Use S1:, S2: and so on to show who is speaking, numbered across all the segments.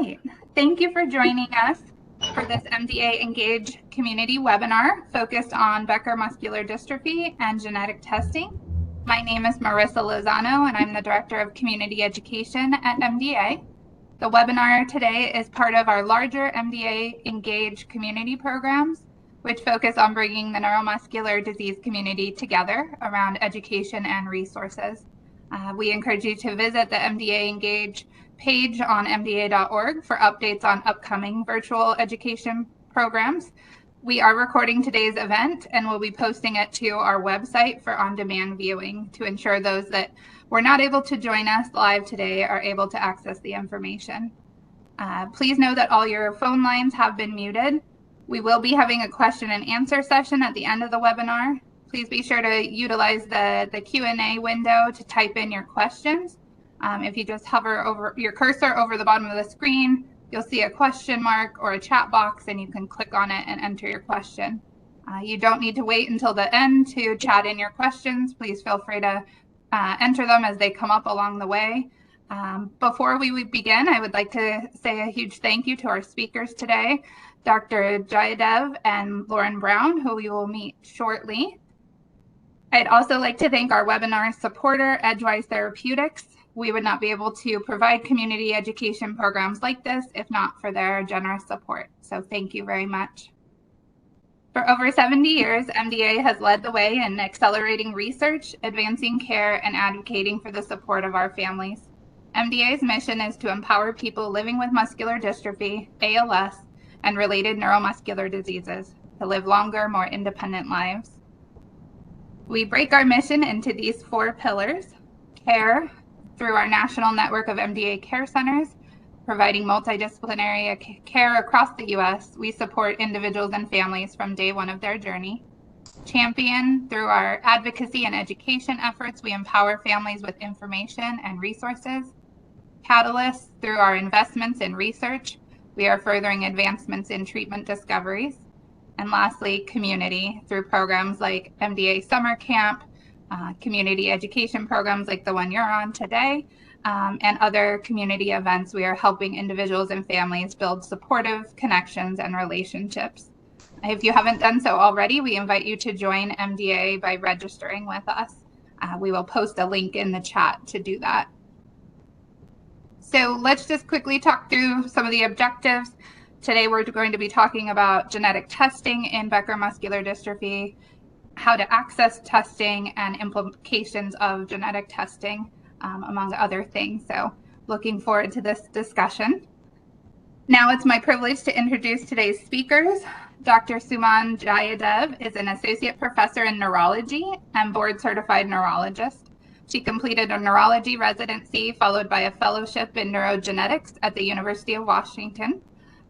S1: right. Thank you for joining us for this MDA Engage community webinar focused on Becker muscular dystrophy and genetic testing. My name is Marissa Lozano, and I'm the Director of Community Education at MDA. The webinar today is part of our larger MDA Engage community programs, which focus on bringing the neuromuscular disease community together around education and resources. We encourage you to visit the MDA Engage page on mda.org for updates on upcoming virtual education programs. We are recording today's event and we'll be posting it to our website for on-demand viewing to ensure those that were not able to join us live today are able to access the information. Please know that all your phone lines have been muted. We will be having a question and answer session at the end of the webinar. Please be sure to utilize the Q&A window to type in your questions. If you just hover over your cursor over the bottom of the screen, you'll see a question mark or a chat box, and you can click on it and enter your question. You don't need to wait until the end to chat in your questions. Please feel free to enter them as they come up along the way. Before we begin, I would like to say a huge thank you to our speakers today, Dr. Jayadev and Lauren Brown, who we will meet shortly. I'd also like to thank our webinar supporter, Edgewise Therapeutics. We would not be able to provide community education programs like this if not for their generous support. So thank you very much. For over 70 years, MDA has led the way in accelerating research, advancing care, and advocating for the support of our families. MDA's mission is to empower people living with muscular dystrophy, ALS, and related neuromuscular diseases to live longer, more independent lives. We break our mission into these 4 pillars: care, through our national network of MDA care centers, providing multidisciplinary care across the U.S. We support individuals and families from day one of their journey. Champion, through our advocacy and education efforts, we empower families with information and resources. Catalyst, through our investments in research, we are furthering advancements in treatment discoveries. And lastly, community, through programs like MDA Summer Camp, community education programs like the one you're on today, and other community events. We are helping individuals and families build supportive connections and relationships. If you haven't done so already, we invite you to join MDA by registering with us. We will post a link in the chat to do that. So let's just quickly talk through some of the objectives. Today we're going to be talking about genetic testing in Becker muscular dystrophy, how to access testing, and implications of genetic testing, among other things. So looking forward to this discussion. Now it's my privilege to introduce today's speakers. Dr. Suman Jayadev is an associate professor in neurology and board certified neurologist. She completed a neurology residency followed by a fellowship in neurogenetics at the University of Washington.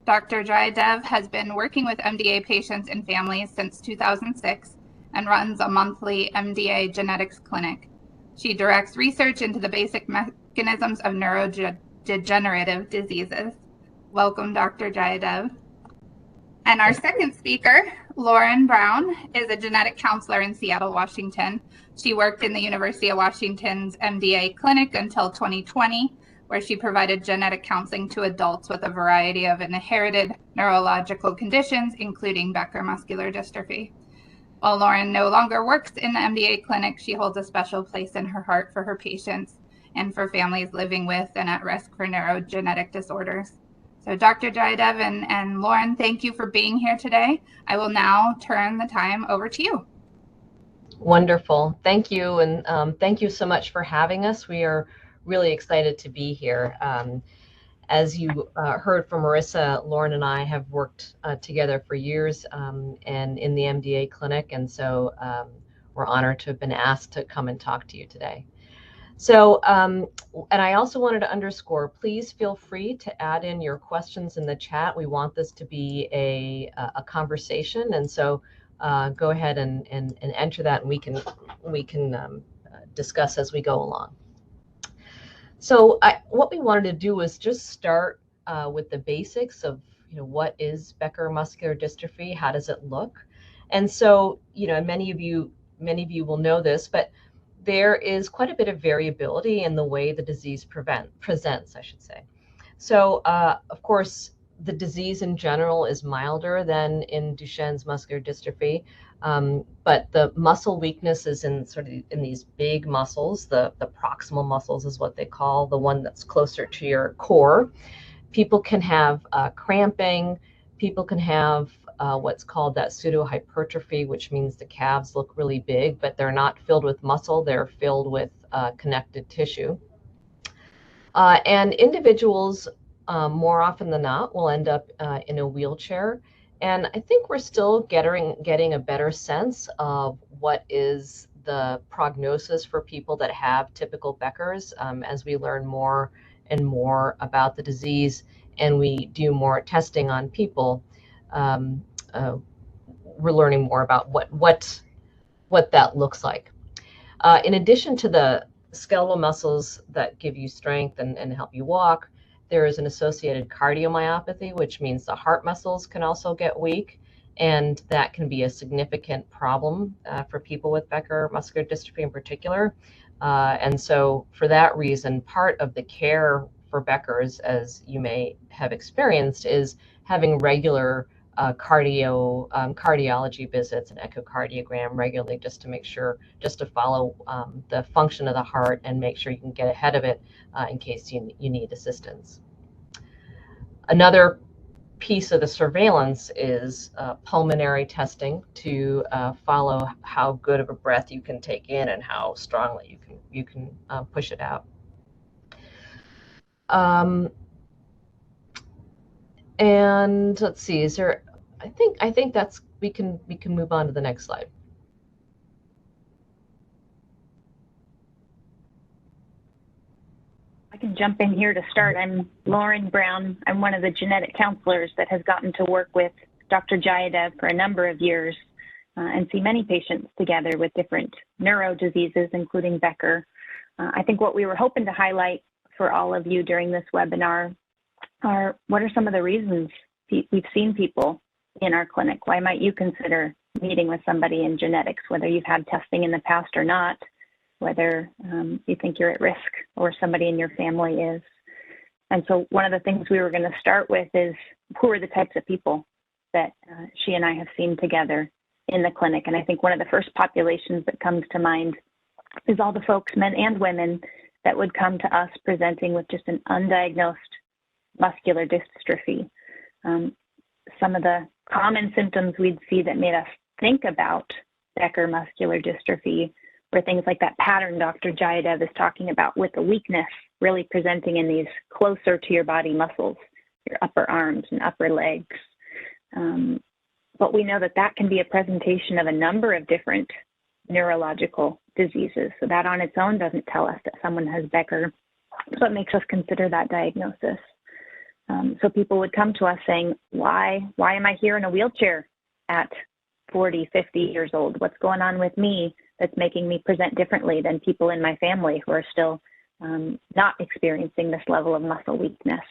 S1: Dr. Jayadev has been working with MDA patients and families since 2006 and runs a monthly MDA genetics clinic. She directs research into the basic mechanisms of neurodegenerative diseases. Welcome, Dr. Jayadev. And our second speaker, Lauren Brown, is a genetic counselor in Seattle, Washington. She worked in the University of Washington's MDA clinic until 2020, where she provided genetic counseling to adults with a variety of inherited neurological conditions, including Becker muscular dystrophy. While Lauren no longer works in the MDA clinic, she holds a special place in her heart for her patients and for families living with and at risk for neurogenetic disorders. So Dr. Jayadev and Lauren, thank you for being here today. I will now turn the time over to you.
S2: Wonderful. Thank you. And thank you so much for having us. We are really excited to be here. As you heard from Marissa, Lauren and I have worked together for years and in the MDA clinic, and so we're honored to have been asked to come and talk to you today. So, and I also wanted to underscore, please feel free to add in your questions in the chat. We want this to be a conversation, and so go ahead and enter that, and we can discuss as we go along. So what we wanted to do was just start with the basics of, what is Becker muscular dystrophy? How does it look? And so, many of you will know this, but there is quite a bit of variability in the way the disease presents, I should say. So, of course, the disease in general is milder than in Duchenne's muscular dystrophy, but the muscle weakness is in sort of in these big muscles. The proximal muscles is what they call the one that's closer to your core. People can have cramping. People can have what's called that pseudo hypertrophy, which means the calves look really big, but they're not filled with muscle. They're filled with connective tissue. And individuals, more often than not, will end up in a wheelchair. And I think we're still getting a better sense of what is the prognosis for people that have typical Becker's as we learn more and more about the disease and we do more testing on people. We're learning more about what that looks like. In addition to the skeletal muscles that give you strength and help you walk, there is an associated cardiomyopathy, which means the heart muscles can also get weak, and that can be a significant problem for people with Becker muscular dystrophy in particular. And so for that reason, part of the care for Becker's, as you may have experienced, is having regular cardiology visits and echocardiogram regularly, just to make sure, just to follow the function of the heart and make sure you can get ahead of it in case you need assistance. Another piece of the surveillance is pulmonary testing to follow how good of a breath you can take in and how strongly you can push it out. And let's see, is there? I think that's we can move on to the next slide.
S3: I can jump in here to start. I'm Lauren Brown. I'm one of the genetic counselors that has gotten to work with Dr. Jayadev for a number of years and see many patients together with different neuro diseases, including Becker. I think what we were hoping to highlight for all of you during this webinar are what are some of the reasons we've seen people in our clinic. Why might you consider meeting with somebody in genetics, whether you've had testing in the past or not, whether you think you're at risk or somebody in your family is. And so one of the things we were going to start with is who are the types of people that she and I have seen together in the clinic. And I think one of the first populations that comes to mind is all the folks, men and women, that would come to us presenting with just an undiagnosed muscular dystrophy. Some of the common symptoms we'd see that made us think about Becker muscular dystrophy were things like that pattern Dr. Jayadev is talking about, with the weakness really presenting in these closer to your body muscles, your upper arms and upper legs. But we know that that can be a presentation of a number of different neurological diseases. So that on its own doesn't tell us that someone has Becker. So it makes us consider that diagnosis. So people would come to us saying, why am I here in a wheelchair at 40, 50 years old? What's going on with me that's making me present differently than people in my family who are still not experiencing this level of muscle weakness?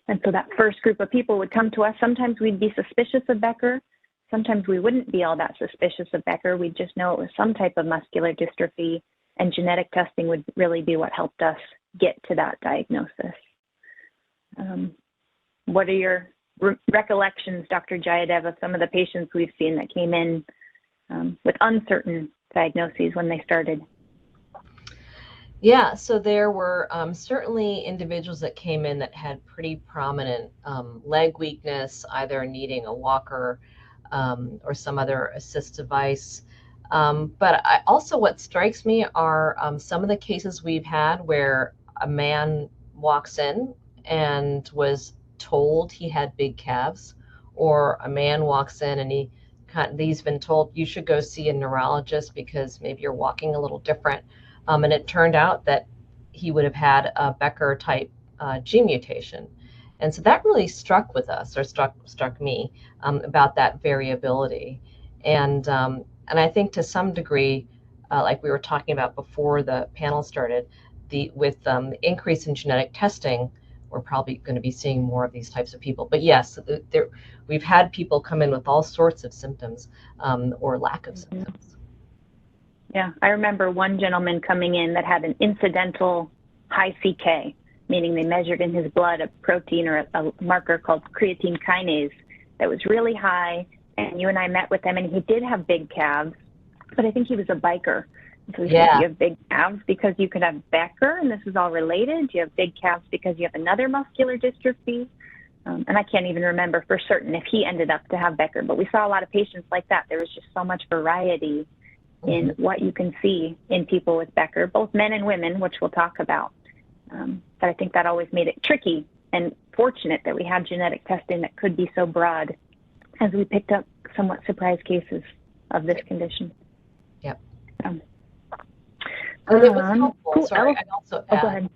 S3: And so that first group of people would come to us. Sometimes we'd be suspicious of Becker. Sometimes we wouldn't be all that suspicious of Becker. We'd just know it was some type of muscular dystrophy, and genetic testing would really be what helped us get to that diagnosis. What are your recollections, Dr. Jayadev, of some of the patients we've seen that came in with uncertain diagnoses when they started?
S2: Yeah, so there were certainly individuals that came in that had pretty prominent leg weakness, either needing a walker or some other assist device. But also what strikes me are some of the cases we've had where a man walks in and was told he had big calves, or a man walks in and he's been told you should go see a neurologist because maybe you're walking a little different. And it turned out that he would have had a Becker type gene mutation. And so that really struck with us, or struck me, about that variability. And I think to some degree, like we were talking about before the panel started, with the increase in genetic testing, we're probably going to be seeing more of these types of people. But yes, we've had people come in with all sorts of symptoms or lack of symptoms.
S3: Yeah, I remember one gentleman coming in that had an incidental high CK, meaning they measured in his blood a protein or a marker called creatine kinase that was really high. And you and I met with him, and he did have big calves, but I think he was a biker. So we said, do you have big calves because you could have Becker, and this is all related? Do you have big calves because you have another muscular dystrophy? And I can't even remember for certain if he ended up to have Becker, but we saw a lot of patients like that. There was just so much variety in what you can see in people with Becker, both men and women, which we'll talk about. But I think that always made it tricky and fortunate that we had genetic testing that could be so broad as we picked up somewhat surprise cases of this condition.
S2: Yep.
S3: And
S2: it was helpful. Sorry,
S3: else?
S2: I'd also add,
S3: go ahead.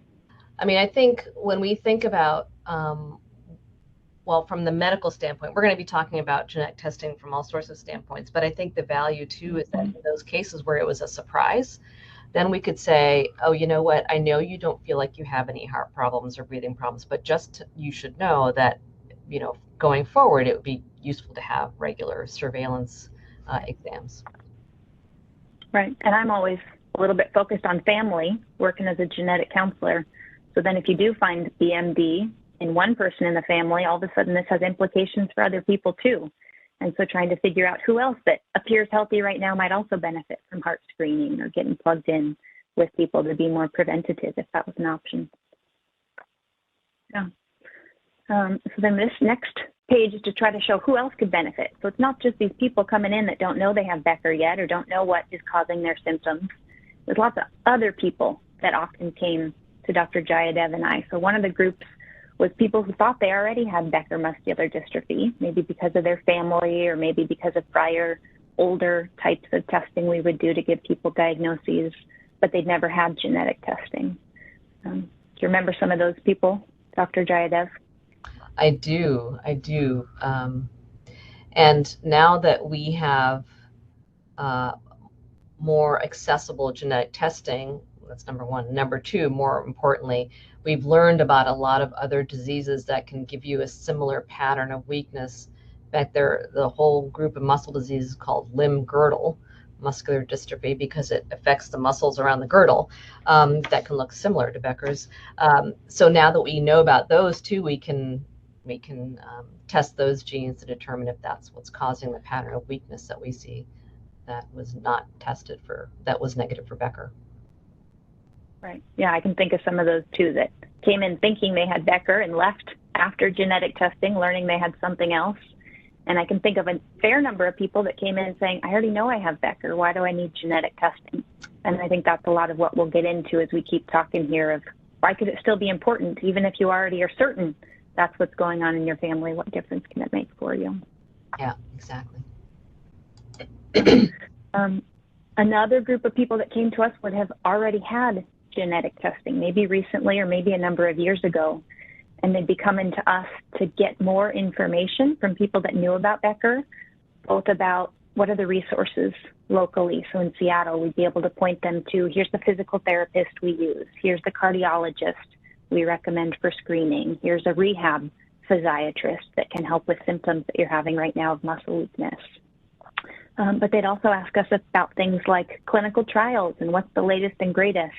S2: I mean, I think when we think about, well, from the medical standpoint, we're going to be talking about genetic testing from all sorts of standpoints, but I think the value too is that in those cases where it was a surprise, then we could say, oh, you know what, I know you don't feel like you have any heart problems or breathing problems, but just you should know that, you know, going forward, it would be useful to have regular surveillance exams.
S3: Right, and I'm always a little bit focused on family, working as a genetic counselor. So then if you do find BMD in one person in the family, all of a sudden this has implications for other people too. And so trying to figure out who else that appears healthy right now might also benefit from heart screening or getting plugged in with people to be more preventative if that was an option. Yeah. So then this next page is to try to show who else could benefit. So it's not just these people coming in that don't know they have Becker yet or don't know what is causing their symptoms. There's lots of other people that often came to Dr. Jayadev and I. So one of the groups was people who thought they already had Becker muscular dystrophy, maybe because of their family or maybe because of prior older types of testing we would do to give people diagnoses, but they'd never had genetic testing. Do you remember some of those people, Dr. Jayadev?
S2: I do. And now that we have more accessible genetic testing, that's number one. Number two, more importantly, we've learned about a lot of other diseases that can give you a similar pattern of weakness. In fact, the whole group of muscle diseases called limb girdle muscular dystrophy because it affects the muscles around the girdle that can look similar to Becker's. So now that we know about those too, we can test those genes to determine if that's what's causing the pattern of weakness that we see that was not tested for, that was negative for Becker.
S3: Right. Yeah, I can think of some of those too that came in thinking they had Becker and left after genetic testing, learning they had something else. And I can think of a fair number of people that came in saying, I already know I have Becker. Why do I need genetic testing? And I think that's a lot of what we'll get into as we keep talking here of why could it still be important, even if you already are certain that's what's going on in your family? What difference can it make for you?
S2: Yeah, exactly.
S3: Another group of people that came to us would have already had genetic testing, maybe recently or maybe a number of years ago, and they'd be coming to us to get more information from people that knew about Becker, both about what are the resources locally. So in Seattle, we'd be able to point them to, here's the physical therapist we use, here's the cardiologist we recommend for screening, here's a rehab physiatrist that can help with symptoms that you're having right now of muscle weakness. But they'd also ask us about things like clinical trials and what's the latest and greatest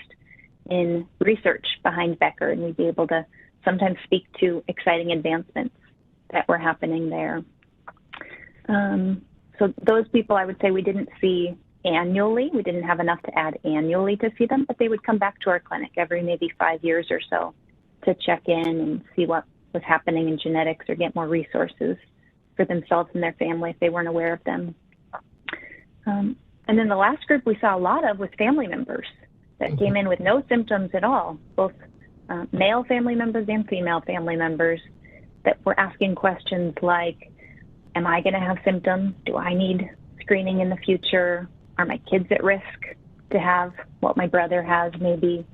S3: in research behind Becker, and we'd be able to sometimes speak to exciting advancements that were happening there. So those people, I would say we didn't see annually. We didn't have enough to add annually to see them, but they would come back to our clinic every maybe 5 years or so to check in and see what was happening in genetics or get more resources for themselves and their family if they weren't aware of them. And then the last group we saw a lot of was family members that came in with no symptoms at all, both male family members and female family members that were asking questions like, am I going to have symptoms? Do I need screening in the future? Are my kids at risk to have what my brother has maybe?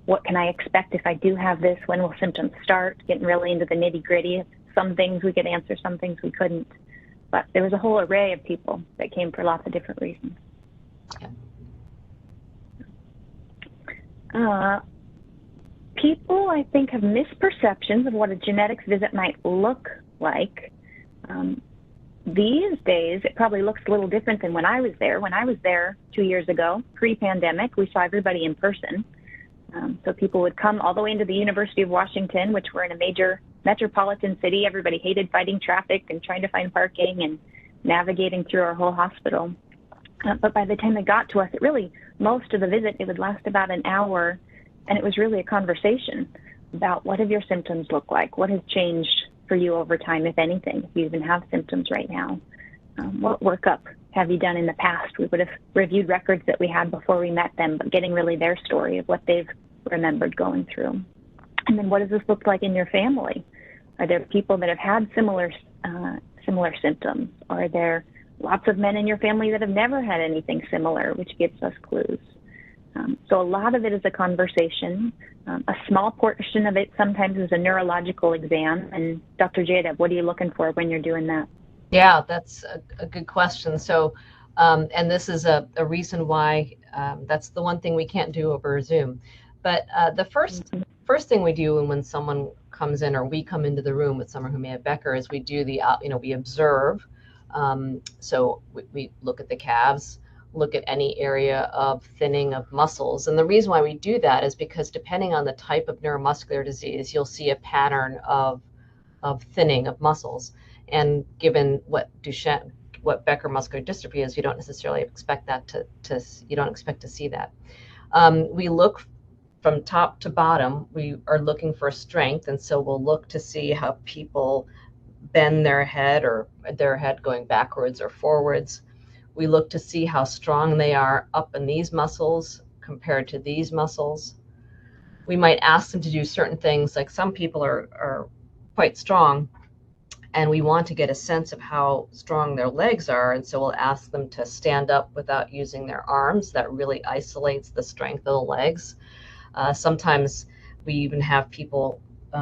S3: What can I expect if I do have this? When will symptoms start? Getting really into the nitty gritty. Some things we could answer, some things we couldn't. But there was a whole array of people that came for lots of different reasons. People, I think, have misperceptions of what a genetics visit might look like. These days, it probably looks a little different than when I was there. When I was there 2 years ago, pre-pandemic, we saw everybody in person. So people would come all the way into the University of Washington, which we're in a major metropolitan city. Everybody hated fighting traffic and trying to find parking and navigating through our whole hospital. But by the time they got to us, most of the visit, it would last about an hour, and it was really a conversation about what have your symptoms look like? What has changed for you over time, if anything, if you even have symptoms right now? What workup have you done in the past? We would have reviewed records that we had before we met them, but getting really their story of what they've remembered going through. And then what does this look like in your family? Are there people that have had similar symptoms? Are there lots of men in your family that have never had anything similar, which gives us clues? So a lot of it is a conversation. A small portion of it sometimes is a neurological exam. And Dr. Jayadev, what are you looking for when you're doing that?
S2: Yeah, that's a good question. So, and this is a reason why that's the one thing we can't do over Zoom. But the first thing we do when someone comes in, or we come into the room with someone who may have Becker, is we do we observe. So we look at the calves, look at any area of thinning of muscles. And the reason why we do that is because depending on the type of neuromuscular disease, you'll see a pattern of thinning of muscles. And given what Becker muscular dystrophy is, you don't necessarily expect that you don't expect to see that. We look from top to bottom. We are looking for strength, and so we'll look to see how people bend their head, or their head going backwards or forwards. We look to see how strong they are up in these muscles compared to these muscles. We might ask them to do certain things, like some people are quite strong, and we want to get a sense of how strong their legs are, and so we'll ask them to stand up without using their arms. That really isolates the strength of the legs. Sometimes we even have people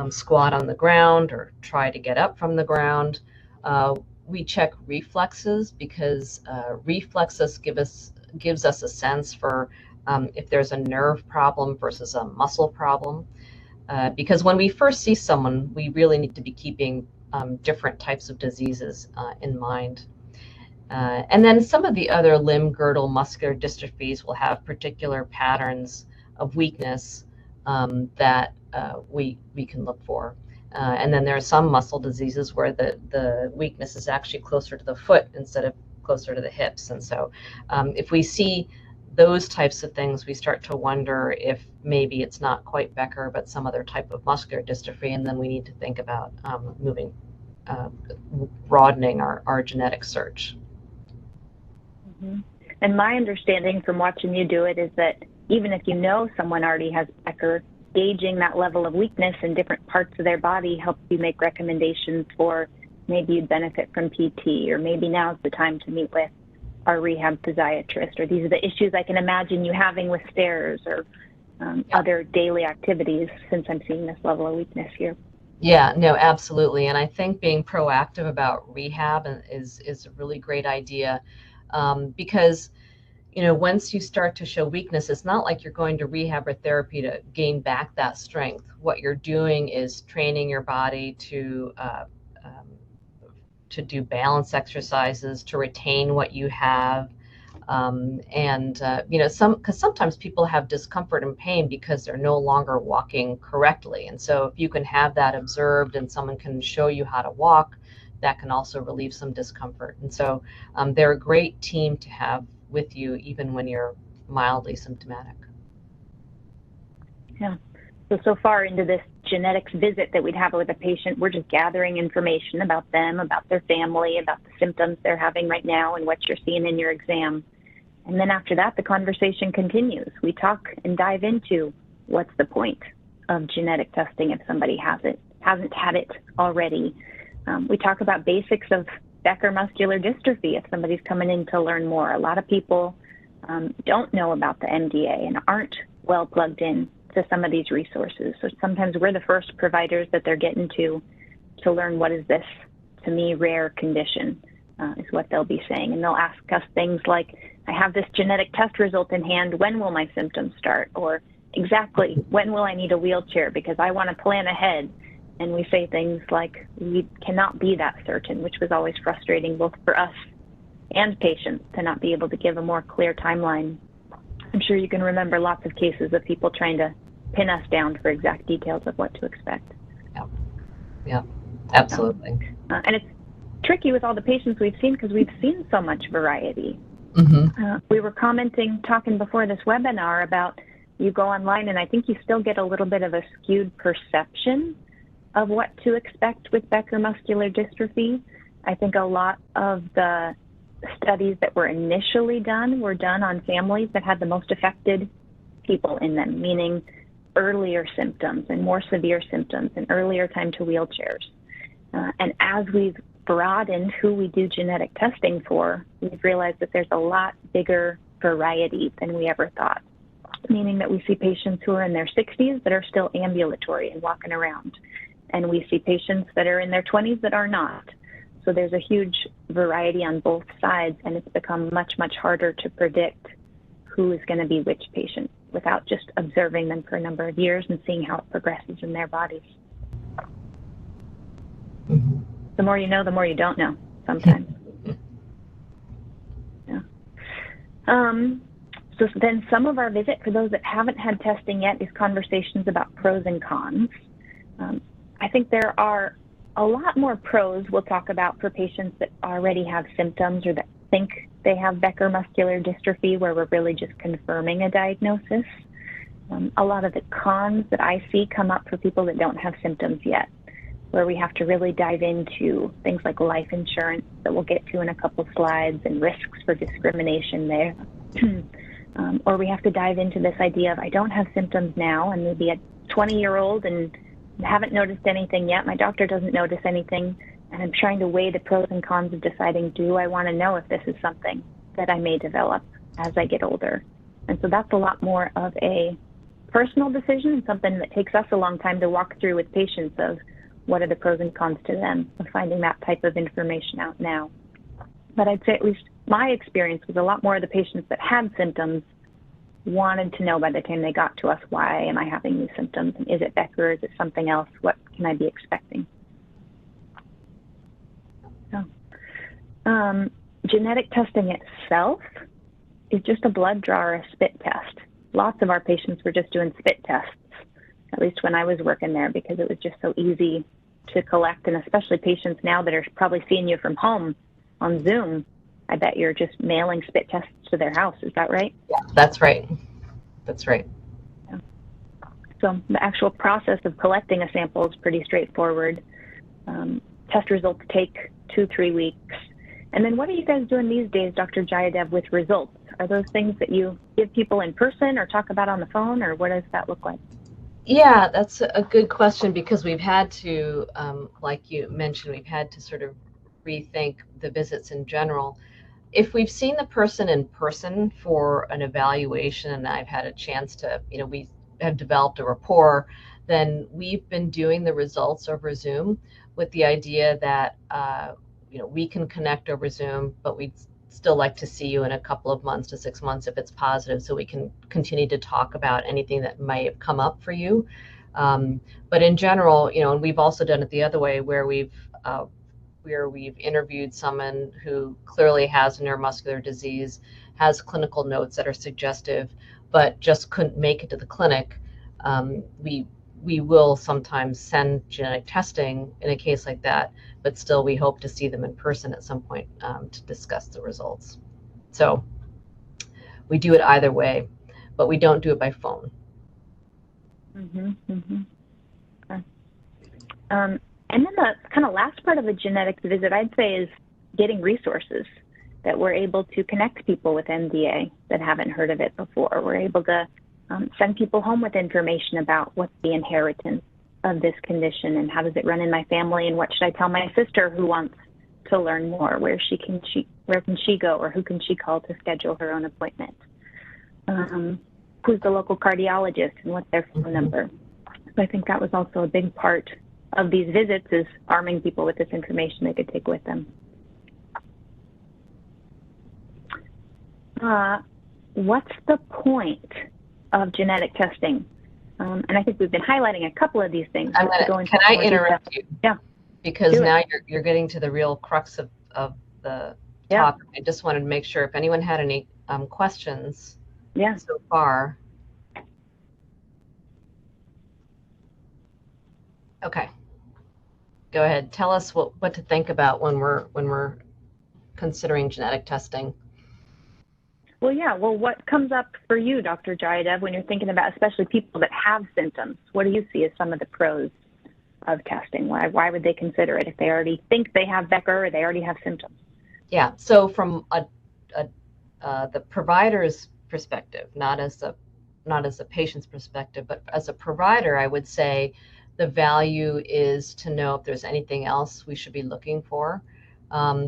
S2: squat on the ground or try to get up from the ground. We check reflexes, because reflexes gives us a sense for if there's a nerve problem versus a muscle problem. Because when we first see someone, we really need to be keeping different types of diseases in mind. And then some of the other limb girdle muscular dystrophies will have particular patterns of weakness that we can look for. And then there are some muscle diseases where the weakness is actually closer to the foot instead of closer to the hips. And so if we see those types of things, we start to wonder if maybe it's not quite Becker, but some other type of muscular dystrophy, and then we need to think about broadening our genetic search.
S3: Mm-hmm. And my understanding from watching you do it is that even if you know someone already has Becker, gauging that level of weakness in different parts of their body helps you make recommendations for maybe you'd benefit from PT, or maybe now's the time to meet with our rehab physiatrist, or these are the issues I can imagine you having with stairs or other daily activities, since I'm seeing this level of weakness here.
S2: Yeah, no, absolutely. And I think being proactive about rehab is a really great idea, because once you start to show weakness, it's not like you're going to rehab or therapy to gain back that strength. What you're doing is training your body to do balance exercises, to retain what you have. Because sometimes people have discomfort and pain because they're no longer walking correctly. And so if you can have that observed and someone can show you how to walk, that can also relieve some discomfort. And so they're a great team to have with you, even when you're mildly symptomatic.
S3: Yeah. So far into this genetics visit that we'd have with a patient, we're just gathering information about them, about their family, about the symptoms they're having right now and what you're seeing in your exam. And then after that, the conversation continues. We talk and dive into what's the point of genetic testing if somebody hasn't had it already. We talk about basics of Becker muscular dystrophy if somebody's coming in to learn more. A lot of people don't know about the MDA and aren't well plugged in to some of these resources. So sometimes we're the first providers that they're getting to learn what is this, to me, rare condition, is what they'll be saying. And they'll ask us things like, I have this genetic test result in hand, when will my symptoms start? Or exactly, when will I need a wheelchair? Because I want to plan ahead. And we say things like, we cannot be that certain, which was always frustrating both for us and patients to not be able to give a more clear timeline. I'm sure you can remember lots of cases of people trying to pin us down for exact details of what to expect.
S2: Yeah, absolutely.
S3: And it's tricky with all the patients we've seen because we've seen so much variety. We were talking before this webinar about you go online and I think you still get a little bit of a skewed perception of what to expect with Becker muscular dystrophy. I think a lot of the studies that were initially done were done on families that had the most affected people in them, meaning earlier symptoms and more severe symptoms and earlier time to wheelchairs. And as we've broadened who we do genetic testing for, we've realized that there's a lot bigger variety than we ever thought, meaning that we see patients who are in their 60s that are still ambulatory and walking around. And we see patients that are in their 20s that are not. So there's a huge variety on both sides, and it's become much, much harder to predict who is going to be which patient without just observing them for a number of years and seeing how it progresses in their bodies. The more you know, the more you don't know sometimes. So then some of our visit, for those that haven't had testing yet, is conversations about pros and cons. I think there are a lot more pros we'll talk about for patients that already have symptoms or that think they have Becker muscular dystrophy, where we're really just confirming a diagnosis. A lot of the cons that I see come up for people that don't have symptoms yet, where we have to really dive into things like life insurance that we'll get to in a couple slides and risks for discrimination there. Or we have to dive into this idea of I don't have symptoms now and maybe a 20-year-old and haven't noticed anything yet. My doctor doesn't notice anything. And I'm trying to weigh the pros and cons of deciding, do I want to know if this is something that I may develop as I get older? And so that's a lot more of a personal decision, something that takes us a long time to walk through with patients of what are the pros and cons to them of finding that type of information out now. But I'd say at least my experience was a lot more of the patients that had symptoms wanted to know by the time they got to us, why am I having these symptoms? And is it Becker? Is it something else? What can I be expecting? So, genetic testing itself is just a blood draw or a spit test. Lots of our patients were just doing spit tests, at least when I was working there, because it was just so easy to collect, and especially patients now that are probably seeing you from home on Zoom. I bet you're just mailing spit tests to their house. Is that right?
S2: Yeah, that's right. That's right.
S3: Yeah. So the actual process of collecting a sample is pretty straightforward. Test results take 2-3 weeks. And then what are you guys doing these days, Dr. Jayadev, with results? Are those things that you give people in person or talk about on the phone, or what does that look like?
S2: Yeah, that's a good question, because we've had to, like you mentioned, we've had to sort of rethink the visits in general. If we've seen the person in person for an evaluation and I've had a chance to, we have developed a rapport, then we've been doing the results over Zoom with the idea that, we can connect over Zoom, but we'd still like to see you in a couple of months to 6 months if it's positive, so we can continue to talk about anything that might have come up for you. But in general, and we've also done it the other way, where we've interviewed someone who clearly has a neuromuscular disease, has clinical notes that are suggestive, but just couldn't make it to the clinic. We will sometimes send genetic testing in a case like that, but still we hope to see them in person at some point to discuss the results. So we do it either way, but we don't do it by phone.
S3: Okay. And then the kind of last part of a genetics visit, I'd say, is getting resources that we're able to connect people with MDA that haven't heard of it before. We're able to send people home with information about what's the inheritance of this condition and how does it run in my family, and what should I tell my sister who wants to learn more, where can she go, or who can she call to schedule her own appointment? Who's the local cardiologist and what's their phone number? So I think that was also a big part of these visits, is arming people with this information they could take with them. What's the point of genetic testing? And I think we've been highlighting a couple of these things.
S2: Can I interrupt you?
S3: Yeah.
S2: Because now you're getting to the real crux of the topic. I just wanted to make sure if anyone had any questions so far. Okay. Go ahead. Tell us what to think about when we're considering genetic testing.
S3: Well, yeah. Well, what comes up for you, Dr. Jayadev, when you're thinking about especially people that have symptoms? What do you see as some of the pros of testing? Why would they consider it if they already think they have Becker or they already have symptoms?
S2: Yeah. So from the provider's perspective, not as the patient's perspective, but as a provider, I would say the value is to know if there's anything else we should be looking for.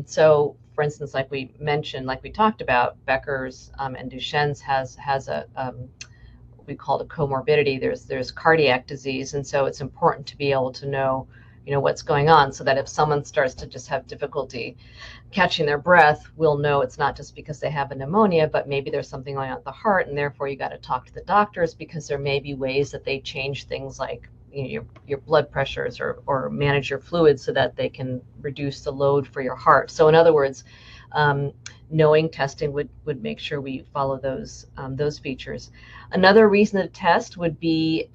S2: So, for instance, like we mentioned, like we talked about, Becker's and Duchenne's has a what we call a comorbidity. There's cardiac disease, and so it's important to be able to know, what's going on, so that if someone starts to just have difficulty catching their breath, we'll know it's not just because they have a pneumonia, but maybe there's something going on with the heart, and therefore you got to talk to the doctors, because there may be ways that they change things like your blood pressures or manage your fluids so that they can reduce the load for your heart. So in other words, knowing testing would make sure we follow those features. Another reason to test would be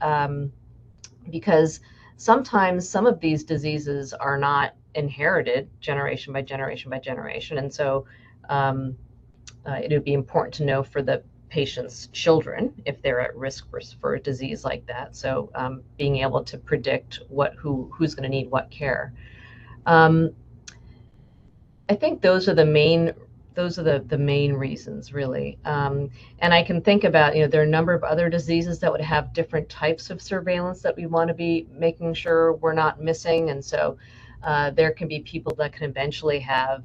S2: because sometimes some of these diseases are not inherited generation by generation by generation, and so it would be important to know for the patient's children if they're at risk for a disease like that. So being able to predict who's going to need what care. I think those are the main reasons, really. And I can think about, there are a number of other diseases that would have different types of surveillance that we want to be making sure we're not missing. And so there can be people that can eventually have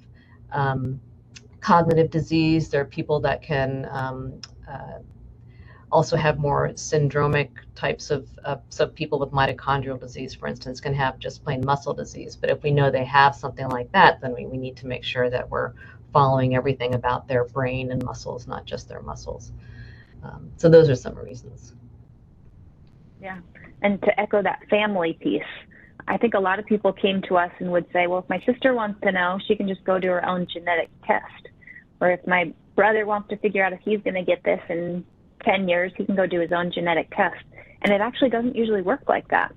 S2: cognitive disease. There are people that can also have more syndromic types of some people with mitochondrial disease, for instance, can have just plain muscle disease. But if we know they have something like that, then we need to make sure that we're following everything about their brain and muscles, not just their muscles. So those are some reasons.
S3: Yeah, and to echo that family piece, I think a lot of people came to us and would say, well, if my sister wants to know, she can just go do her own genetic test. Or if my brother wants to figure out if he's going to get this in 10 years, he can go do his own genetic test. And it actually doesn't usually work like that.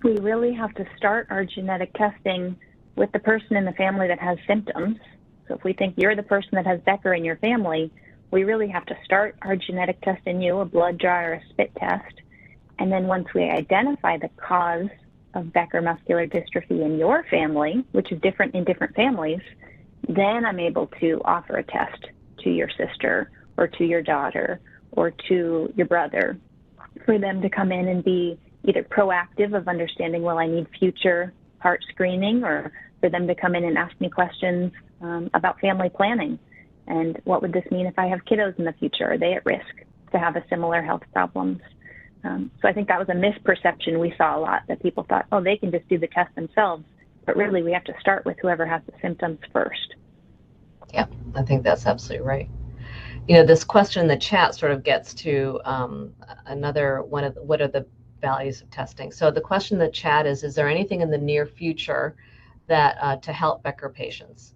S3: We really have to start our genetic testing with the person in the family that has symptoms. So if we think you're the person that has Becker in your family, we really have to start our genetic test in you, a blood draw or a spit test. And then once we identify the cause of Becker muscular dystrophy in your family, which is different in different families, then I'm able to offer a test to your sister or to your daughter or to your brother for them to come in and be either proactive of understanding, well, I need future heart screening, or for them to come in and ask me questions about family planning. And what would this mean if I have kiddos in the future? Are they at risk to have a similar health problems? So I think that was a misperception we saw a lot, that people thought, oh, they can just do the test themselves. But really, we have to start with whoever has the symptoms first.
S2: Yeah, I think that's absolutely right. This question in the chat sort of gets to another one of what are the values of testing. So the question in the chat is there anything in the near future that to help Becker patients?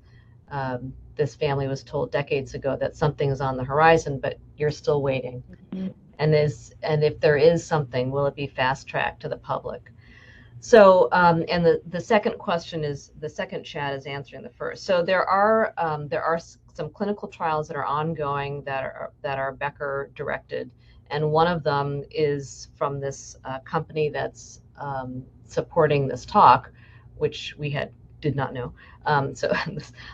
S2: This family was told decades ago that something is on the horizon, but you're still waiting. Mm-hmm. And if there is something, will it be fast-tracked to the public? So, and the second question is, the second chat is answering the first. So there are some clinical trials that are ongoing that are Becker directed, and one of them is from this company that's supporting this talk, which we did not know. So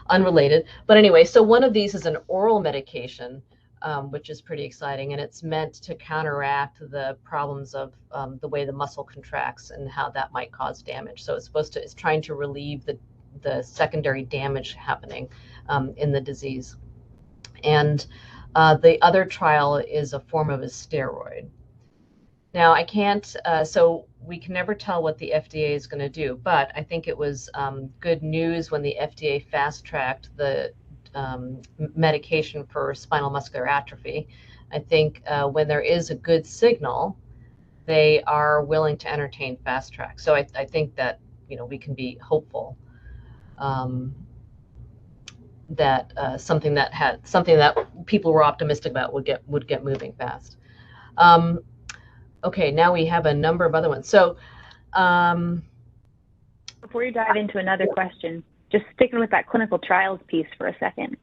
S2: unrelated, but anyway, so one of these is an oral medication, which is pretty exciting, and it's meant to counteract the problems of the way the muscle contracts and how that might cause damage. So it's trying to relieve the secondary damage happening in the disease. And the other trial is a form of a steroid. Now, I can't, so we can never tell what the FDA is going to do, but I think it was good news when the FDA fast-tracked the medication for spinal muscular atrophy. I think when there is a good signal, they are willing to entertain fast track. So I think that we can be hopeful that something that people were optimistic about would get moving fast. Okay, now we have a number of other ones. So
S3: Before you dive into another question, just sticking with that clinical trials piece for a second.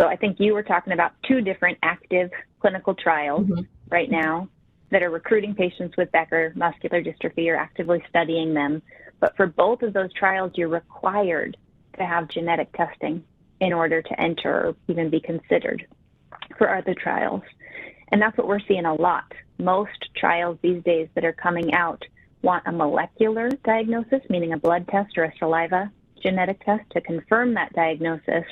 S3: So I think you were talking about 2 different active clinical trials right now that are recruiting patients with Becker muscular dystrophy or actively studying them. But for both of those trials, you're required to have genetic testing in order to enter or even be considered for other trials. And that's what we're seeing a lot. Most trials these days that are coming out want a molecular diagnosis, meaning a blood test or a saliva genetic test to confirm that diagnosis,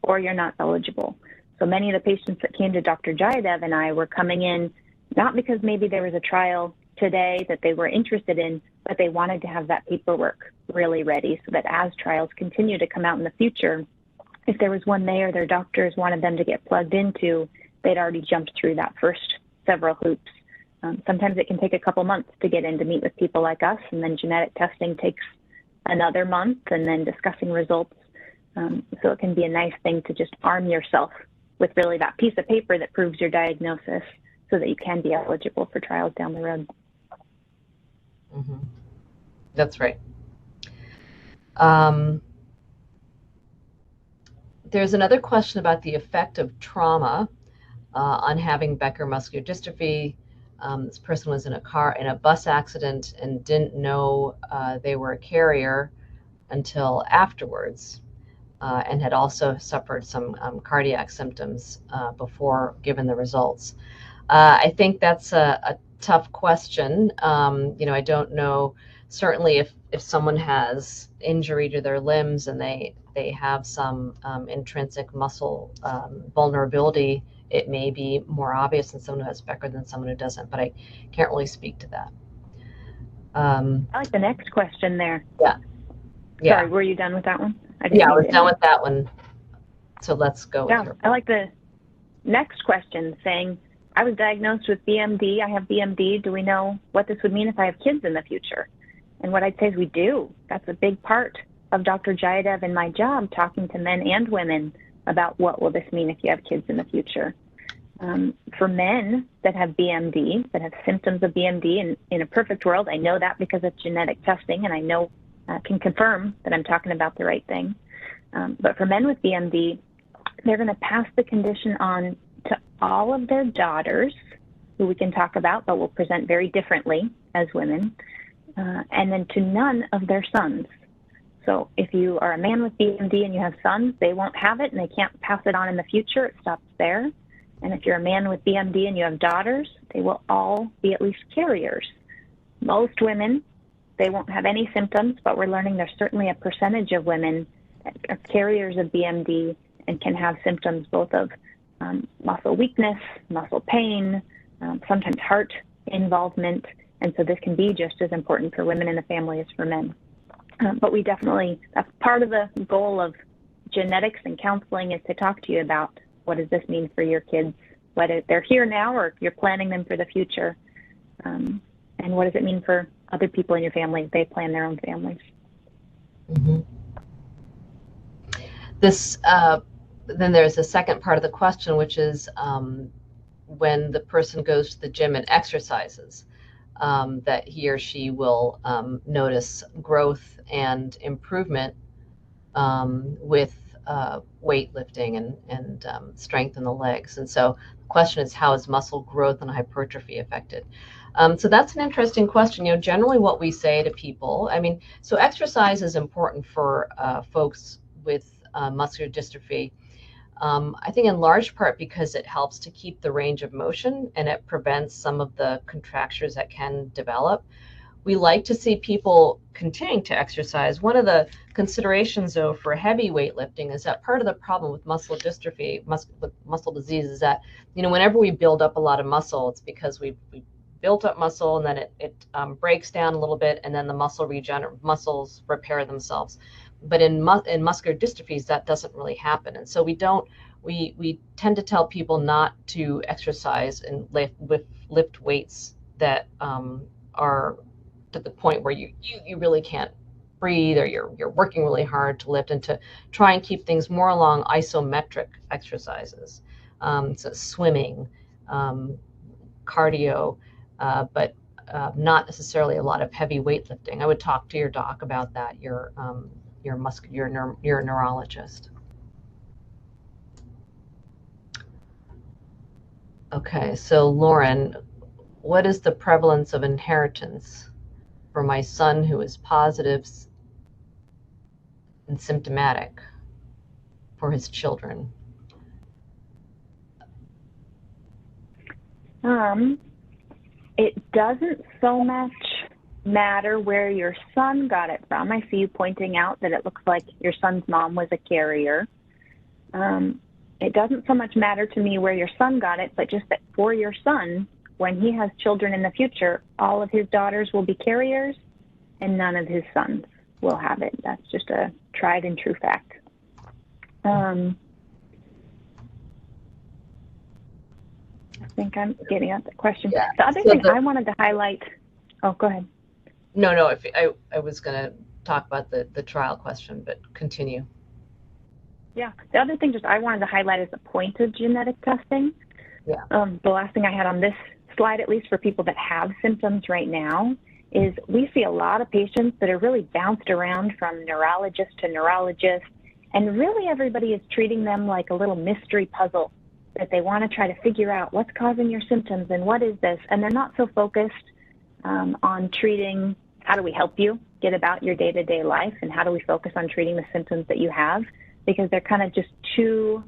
S3: or you're not eligible. So many of the patients that came to Dr. Jayadev and I were coming in not because maybe there was a trial today that they were interested in, but they wanted to have that paperwork really ready so that as trials continue to come out in the future, if there was one they or their doctors wanted them to get plugged into, they'd already jumped through that first several hoops. Sometimes it can take a couple months to get in to meet with people like us, and then genetic testing takes another month, and then discussing results. So it can be a nice thing to just arm yourself with really that piece of paper that proves your diagnosis so that you can be eligible for trials down the road.
S2: That's right. There's another question about the effect of trauma on having Becker muscular dystrophy. This person was in a bus accident and didn't know they were a carrier until afterwards, and had also suffered some cardiac symptoms before given the results. I think that's a tough question. I don't know, certainly if someone has injury to their limbs and they have some intrinsic muscle vulnerability, it may be more obvious in someone who has Becker than someone who doesn't, but I can't really speak to that.
S3: I like the next question there.
S2: Yeah.
S3: Sorry, were you done with that one?
S2: I was done with that one. So let's go with your.
S3: I like the next question saying, I was diagnosed with BMD. I have BMD. Do we know what this would mean if I have kids in the future? And what I'd say is we do. That's a big part of Dr. Jayadev and my job, talking to men and women about what will this mean if you have kids in the future. For men that have BMD, that have symptoms of BMD, and in a perfect world, I know that because of genetic testing, and I know can confirm that I'm talking about the right thing. But for men with BMD, they're going to pass the condition on to all of their daughters, who we can talk about, but will present very differently as women, and then to none of their sons. So if you are a man with BMD and you have sons, they won't have it and they can't pass it on in the future. It stops there. And if you're a man with BMD and you have daughters, they will all be at least carriers. Most women, they won't have any symptoms, but we're learning there's certainly a percentage of women that are carriers of BMD and can have symptoms both of muscle weakness, muscle pain, sometimes heart involvement. And so this can be just as important for women in the family as for men. But we definitely, that's part of the goal of genetics and counseling, is to talk to you about what does this mean for your kids, whether they're here now or you're planning them for the future, and what does it mean for other people in your family if they plan their own families.
S2: Then there's a second part of the question, which is when the person goes to the gym and exercises, that he or she will notice growth and improvement with weightlifting and strength in the legs. And so the question is, how is muscle growth and hypertrophy affected? So that's an interesting question. Generally what we say to people, so exercise is important for folks with muscular dystrophy. I think in large part because it helps to keep the range of motion and it prevents some of the contractures that can develop. We like to see people continuing to exercise. One of the considerations, though, for heavy weightlifting is that part of the problem with muscle dystrophy, with muscle disease, is that, whenever we build up a lot of muscle, it's because we built up muscle and then it breaks down a little bit, and then the muscles repair themselves. But in muscular dystrophies, that doesn't really happen. And so we tend to tell people not to exercise and lift weights that are to the point where you really can't breathe, or you're working really hard to lift, and to try and keep things more along isometric exercises. So swimming, cardio, but not necessarily a lot of heavy weightlifting. I would talk to your doc about that, your neurologist. Okay, so Lauren, what is the prevalence of inheritance for my son who is positive and symptomatic for his children?
S3: It doesn't so much matter where your son got it from. I see you pointing out that it looks like your son's mom was a carrier. It doesn't so much matter to me where your son got it, but just that for your son, when he has children in the future, all of his daughters will be carriers and none of his sons will have it. That's just a tried and true fact. I think I'm getting at the question.
S2: Yeah.
S3: The other thing I wanted to highlight, oh, go ahead.
S2: No, if I was going to talk about the trial question, but continue.
S3: Yeah, the other thing just I wanted to highlight is the point of genetic testing.
S2: Yeah.
S3: The last thing I had on this slide, at least for people that have symptoms right now, is we see a lot of patients that are really bounced around from neurologist to neurologist, and really everybody is treating them like a little mystery puzzle that they want to try to figure out what's causing your symptoms and what is this, and they're not so focused on treating how do we help you get about your day-to-day life and how do we focus on treating the symptoms that you have, because they're kind of just too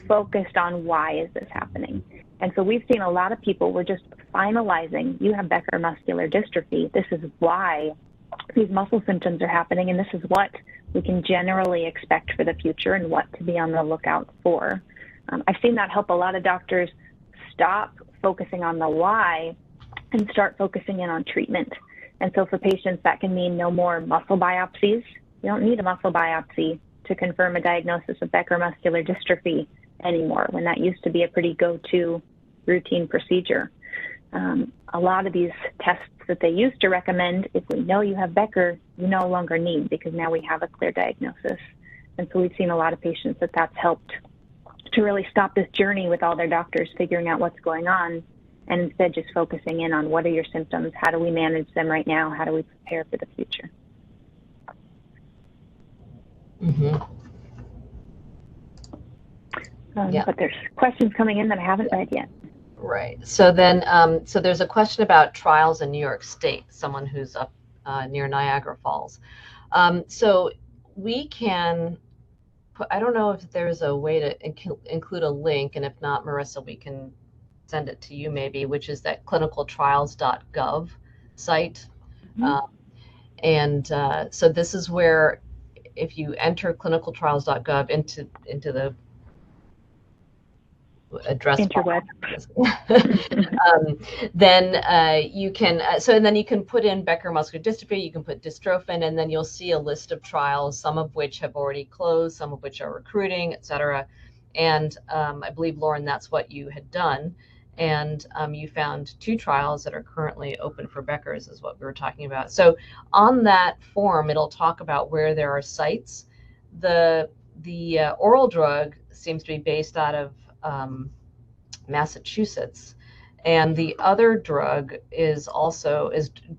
S3: focused on why is this happening. And so we've seen a lot of people, we're just finalizing, you have Becker muscular dystrophy, this is why these muscle symptoms are happening, and this is what we can generally expect for the future and what to be on the lookout for. I've seen that help a lot of doctors stop focusing on the why and start focusing in on treatment. And so for patients, that can mean no more muscle biopsies. You don't need a muscle biopsy to confirm a diagnosis of Becker muscular dystrophy anymore, when that used to be a pretty go-to routine procedure. A lot of these tests that they used to recommend, if we know you have Becker, you no longer need, because now we have a clear diagnosis. And so we've seen a lot of patients that's helped to really stop this journey with all their doctors figuring out what's going on, and instead just focusing in on what are your symptoms, how do we manage them right now, how do we prepare for the future.
S2: Mm-hmm.
S3: But there's questions coming in that I haven't read yet.
S2: Right. So then, so there's a question about trials in New York State, someone who's up near Niagara Falls. So we can put, I don't know if there's a way to include a link, and if not, Marissa, we can send it to you maybe, which is that clinicaltrials.gov site. Mm-hmm. So this is where, if you enter clinicaltrials.gov into the address
S3: interweb,
S2: then you can so and then you can put in Becker muscular dystrophy, you can put dystrophin, and then you'll see a list of trials, some of which have already closed, some of which are recruiting, etc. And I believe, Lauren, that's what you had done, and you found 2 trials that are currently open for Becker's, is what we were talking about. So on that form, it'll talk about where there are sites. The oral drug seems to be based out of Massachusetts, and the other drug is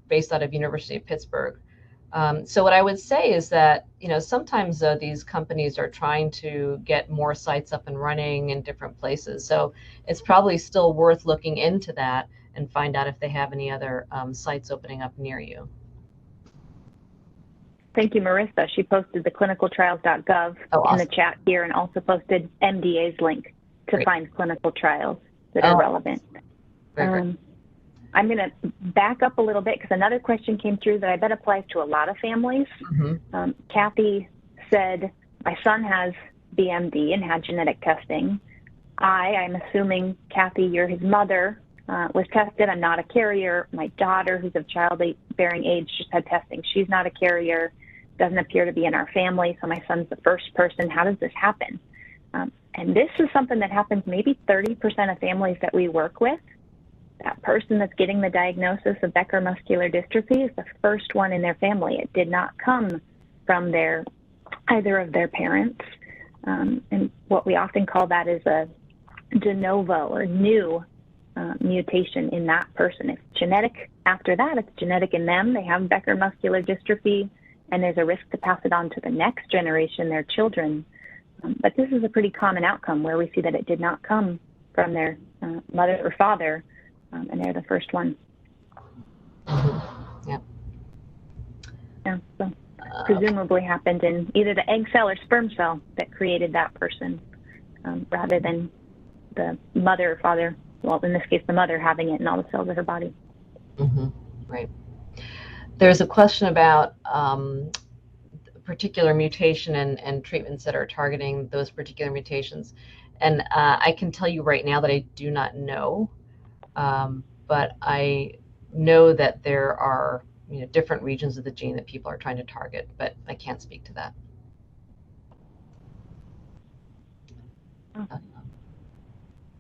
S2: based out of University of Pittsburgh. So what I would say is that, sometimes these companies are trying to get more sites up and running in different places. So it's probably still worth looking into that and find out if they have any other sites opening up near you.
S3: Thank you, Marissa. She posted the clinicaltrials.gov in the chat here, and also posted MDA's link to find clinical trials that are relevant. I'm going to back up a little bit, because another question came through that I bet applies to a lot of families. Mm-hmm. Kathy said, my son has BMD and had genetic testing. I'm assuming, Kathy, you're his mother, was tested. I'm not a carrier. My daughter, who's of childbearing age, just had testing. She's not a carrier. Doesn't appear to be in our family, so my son's the first person. How does this happen? And this is something that happens maybe 30% of families that we work with. That person that's getting the diagnosis of Becker muscular dystrophy is the first one in their family. It did not come from either of their parents. And what we often call that is a de novo or new mutation in that person. It's genetic after that, it's genetic in them. They have Becker muscular dystrophy, and there's a risk to pass it on to the next generation, their children. But this is a pretty common outcome where we see that it did not come from their mother or father, and they're the first one.
S2: Yeah.
S3: Yeah, so presumably happened in either the egg cell or sperm cell that created that person, rather than the mother or father, well, in this case, the mother having it in all the cells of her body.
S2: Right. There's a question about particular mutation and treatments that are targeting those particular mutations. And I can tell you right now that I do not know, but I know that there are different regions of the gene that people are trying to target, but I can't speak to that.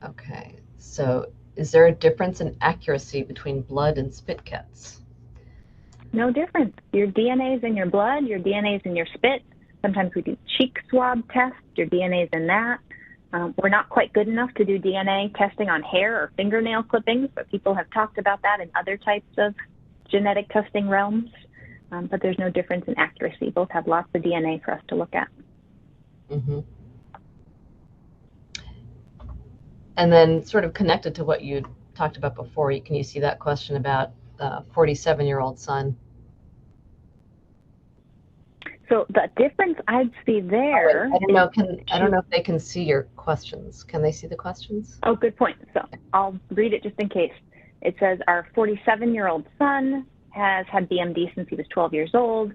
S2: Okay, so is there a difference in accuracy between blood and spit kits?
S3: No difference. Your DNA is in your blood, your DNA is in your spit. Sometimes we do cheek swab tests, your DNA is in that. We're not quite good enough to do DNA testing on hair or fingernail clippings, but people have talked about that in other types of genetic testing realms. But there's no difference in accuracy. Both have lots of DNA for us to look at.
S2: And then sort of connected to what you talked about before, can you see that question about 47-year-old son?
S3: So the difference I'd see there.
S2: I don't know if they can see your questions. Can they see the questions?
S3: Oh, good point. So I'll read it just in case. It says, our 47-year-old son has had BMD since he was 12 years old.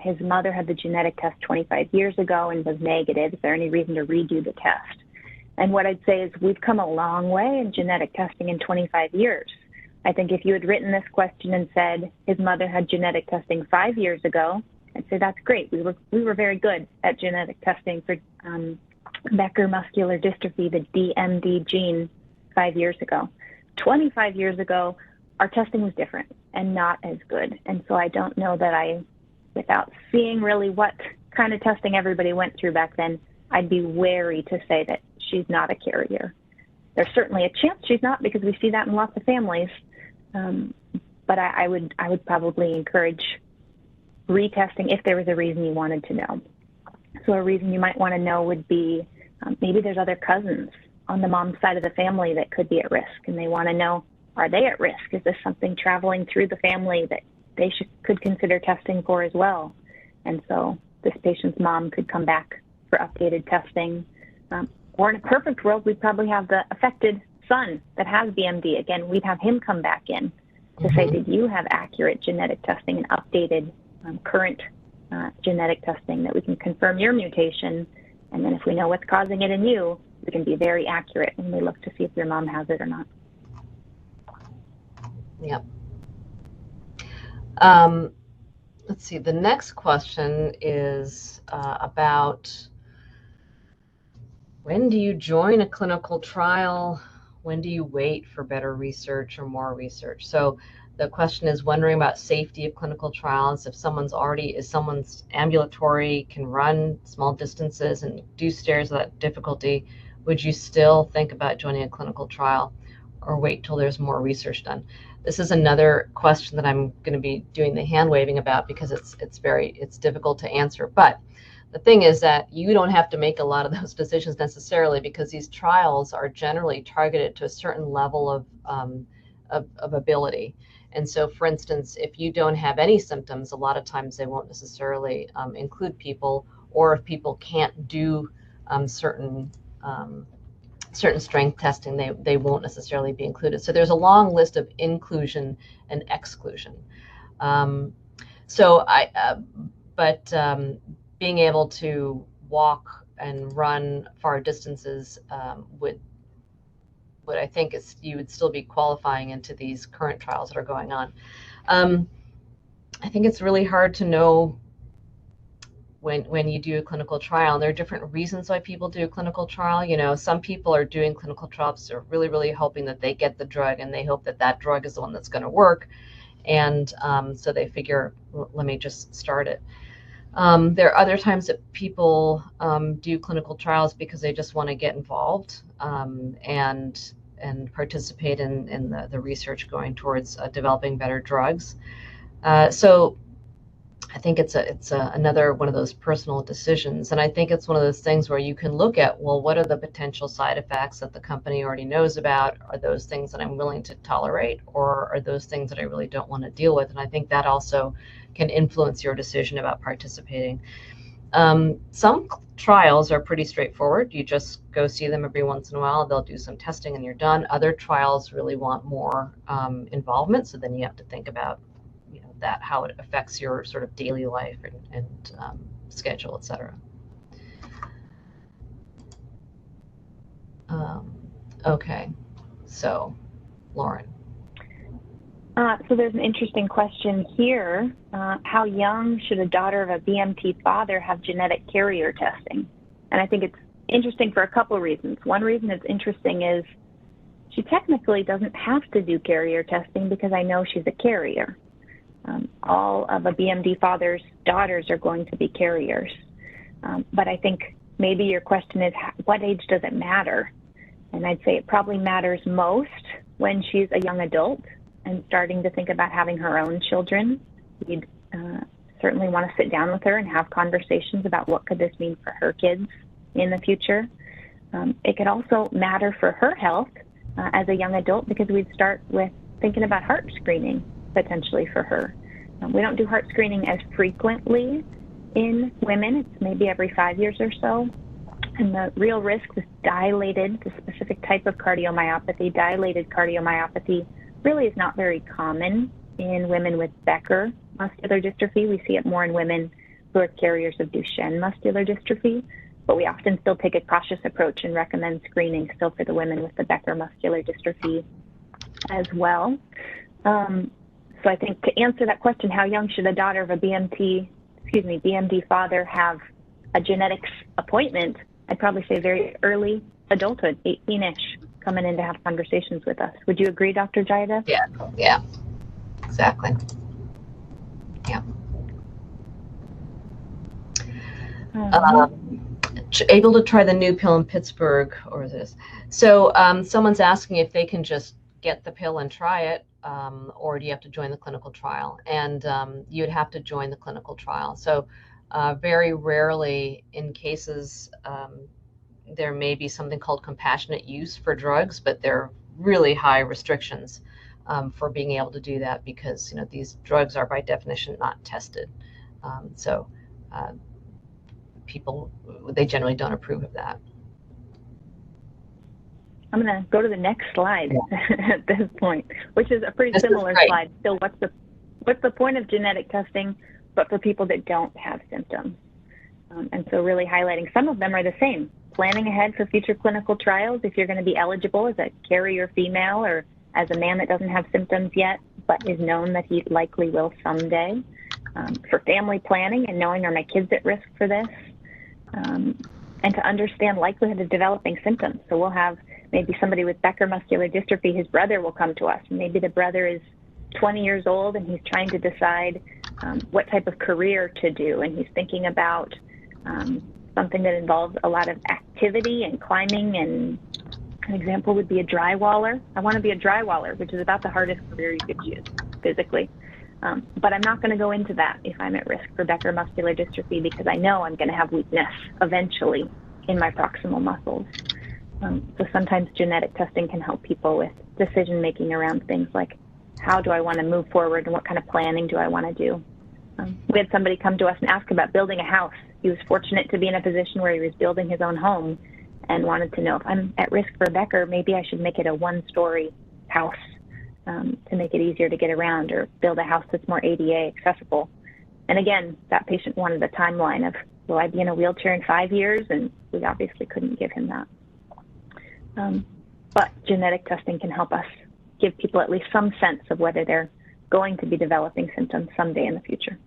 S3: His mother had the genetic test 25 years ago and was negative. Is there any reason to redo the test? And what I'd say is we've come a long way in genetic testing in 25 years. I think if you had written this question and said his mother had genetic testing 5 years ago, I'd say that's great. We were very good at genetic testing for Becker muscular dystrophy, the BMD gene, 5 years ago. 25 years ago, our testing was different and not as good. And so I don't know that without seeing really what kind of testing everybody went through back then, I'd be wary to say that she's not a carrier. There's certainly a chance she's not because we see that in lots of families. But I would probably encourage retesting if there was a reason you wanted to know. So a reason you might want to know would be maybe there's other cousins on the mom's side of the family that could be at risk, and they want to know, are they at risk? Is this something traveling through the family that they could consider testing for as well? And so this patient's mom could come back for updated testing. Or in a perfect world, we'd probably have the affected son that has BMD. Again, we'd have him come back in to say, did you have accurate genetic testing and updated current genetic testing that we can confirm your mutation? And then if we know what's causing it in you, we can be very accurate when we look to see if your mom has it or not.
S2: Yep. Let's see, the next question is about when do you join a clinical trial? When do you wait for better research or more research? So the question is wondering about safety of clinical trials. If someone's ambulatory, can run small distances and do stairs without difficulty, would you still think about joining a clinical trial or wait till there's more research done? This is another question that I'm going to be doing the hand waving about because it's difficult to answer. But the thing is that you don't have to make a lot of those decisions necessarily because these trials are generally targeted to a certain level of ability. And so, for instance, if you don't have any symptoms, a lot of times they won't necessarily include people, or if people can't do certain strength testing, they won't necessarily be included. So there's a long list of inclusion and exclusion. Being able to walk and run far distances would I think you would still be qualifying into these current trials that are going on. I think it's really hard to know when you do a clinical trial. And there are different reasons why people do a clinical trial. Some people are doing clinical trials, they're really, really hoping that they get the drug and they hope that that drug is the one that's going to work. And so they figure, well, let me just start it. There are other times that people do clinical trials because they just want to get involved. And and participate in the research going towards developing better drugs. So I think it's another one of those personal decisions. And I think it's one of those things where you can look at, well, what are the potential side effects that the company already knows about? Are those things that I'm willing to tolerate, or are those things that I really don't want to deal with? And I think that also can influence your decision about participating. Some trials are pretty straightforward. You just go see them every once in a while. They'll do some testing and you're done. Other trials really want more involvement. So then you have to think about that, how it affects your sort of daily life and schedule, et cetera. Okay, so Lauren.
S3: So there's an interesting question here. How young should a daughter of a BMT father have genetic carrier testing? And I think it's interesting for a couple of reasons. One reason it's interesting is she technically doesn't have to do carrier testing because I know she's a carrier. All of a BMD father's daughters are going to be carriers. But I think maybe your question is, what age does it matter? And I'd say it probably matters most when she's a young adult and starting to think about having her own children. You'd certainly want to sit down with her and have conversations about what could this mean for her kids in the future. It could also matter for her health as a young adult, because we'd start with thinking about heart screening potentially for her. We don't do heart screening as frequently in women. It's maybe every 5 years or so. And the real risk with the specific type of cardiomyopathy, dilated cardiomyopathy, really is not very common in women with Becker muscular dystrophy. We see it more in women who are carriers of Duchenne muscular dystrophy, but we often still take a cautious approach and recommend screening still for the women with the Becker muscular dystrophy as well. So I think to answer that question, how young should a daughter of a BMD father have a genetics appointment? I'd probably say very early adulthood, 18-ish, coming in to have conversations with us. Would you agree, Dr. Jayadev?
S2: Yeah, exactly. Yeah. Able to try the new pill in Pittsburgh, or this. So someone's asking if they can just get the pill and try it, or do you have to join the clinical trial? And you'd have to join the clinical trial. So very rarely in cases, there may be something called compassionate use for drugs, but there are really high restrictions for being able to do that, because these drugs are by definition not tested. So people, they generally don't approve of that.
S3: I'm going to go to the next slide at this point, which is a pretty similar slide. So what's the point of genetic testing, but for people that don't have symptoms? And so really highlighting, some of them are the same. Planning ahead for future clinical trials, if you're going to be eligible as a carrier female or as a man that doesn't have symptoms yet, but is known that he likely will someday. For family planning and knowing, are my kids at risk for this? And to understand likelihood of developing symptoms. So we'll have maybe somebody with Becker muscular dystrophy, his brother will come to us. Maybe the brother is 20 years old and he's trying to decide what type of career to do. And he's thinking about something that involves a lot of activity and climbing. And an example would be a drywaller. I want to be a drywaller, which is about the hardest career you could choose physically. But I'm not going to go into that if I'm at risk for Becker muscular dystrophy, because I know I'm going to have weakness eventually in my proximal muscles. So sometimes genetic testing can help people with decision making around things like, how do I want to move forward and what kind of planning do I want to do? We had somebody come to us and ask about building a house. He was fortunate to be in a position where he was building his own home and wanted to know, if I'm at risk for Becker, maybe I should make it a one-story house to make it easier to get around, or build a house that's more ADA accessible. And again, that patient wanted a timeline of, will I be in a wheelchair in 5 years? And we obviously couldn't give him that. But genetic testing can help us give people at least some sense of whether they're going to be developing symptoms someday in the future.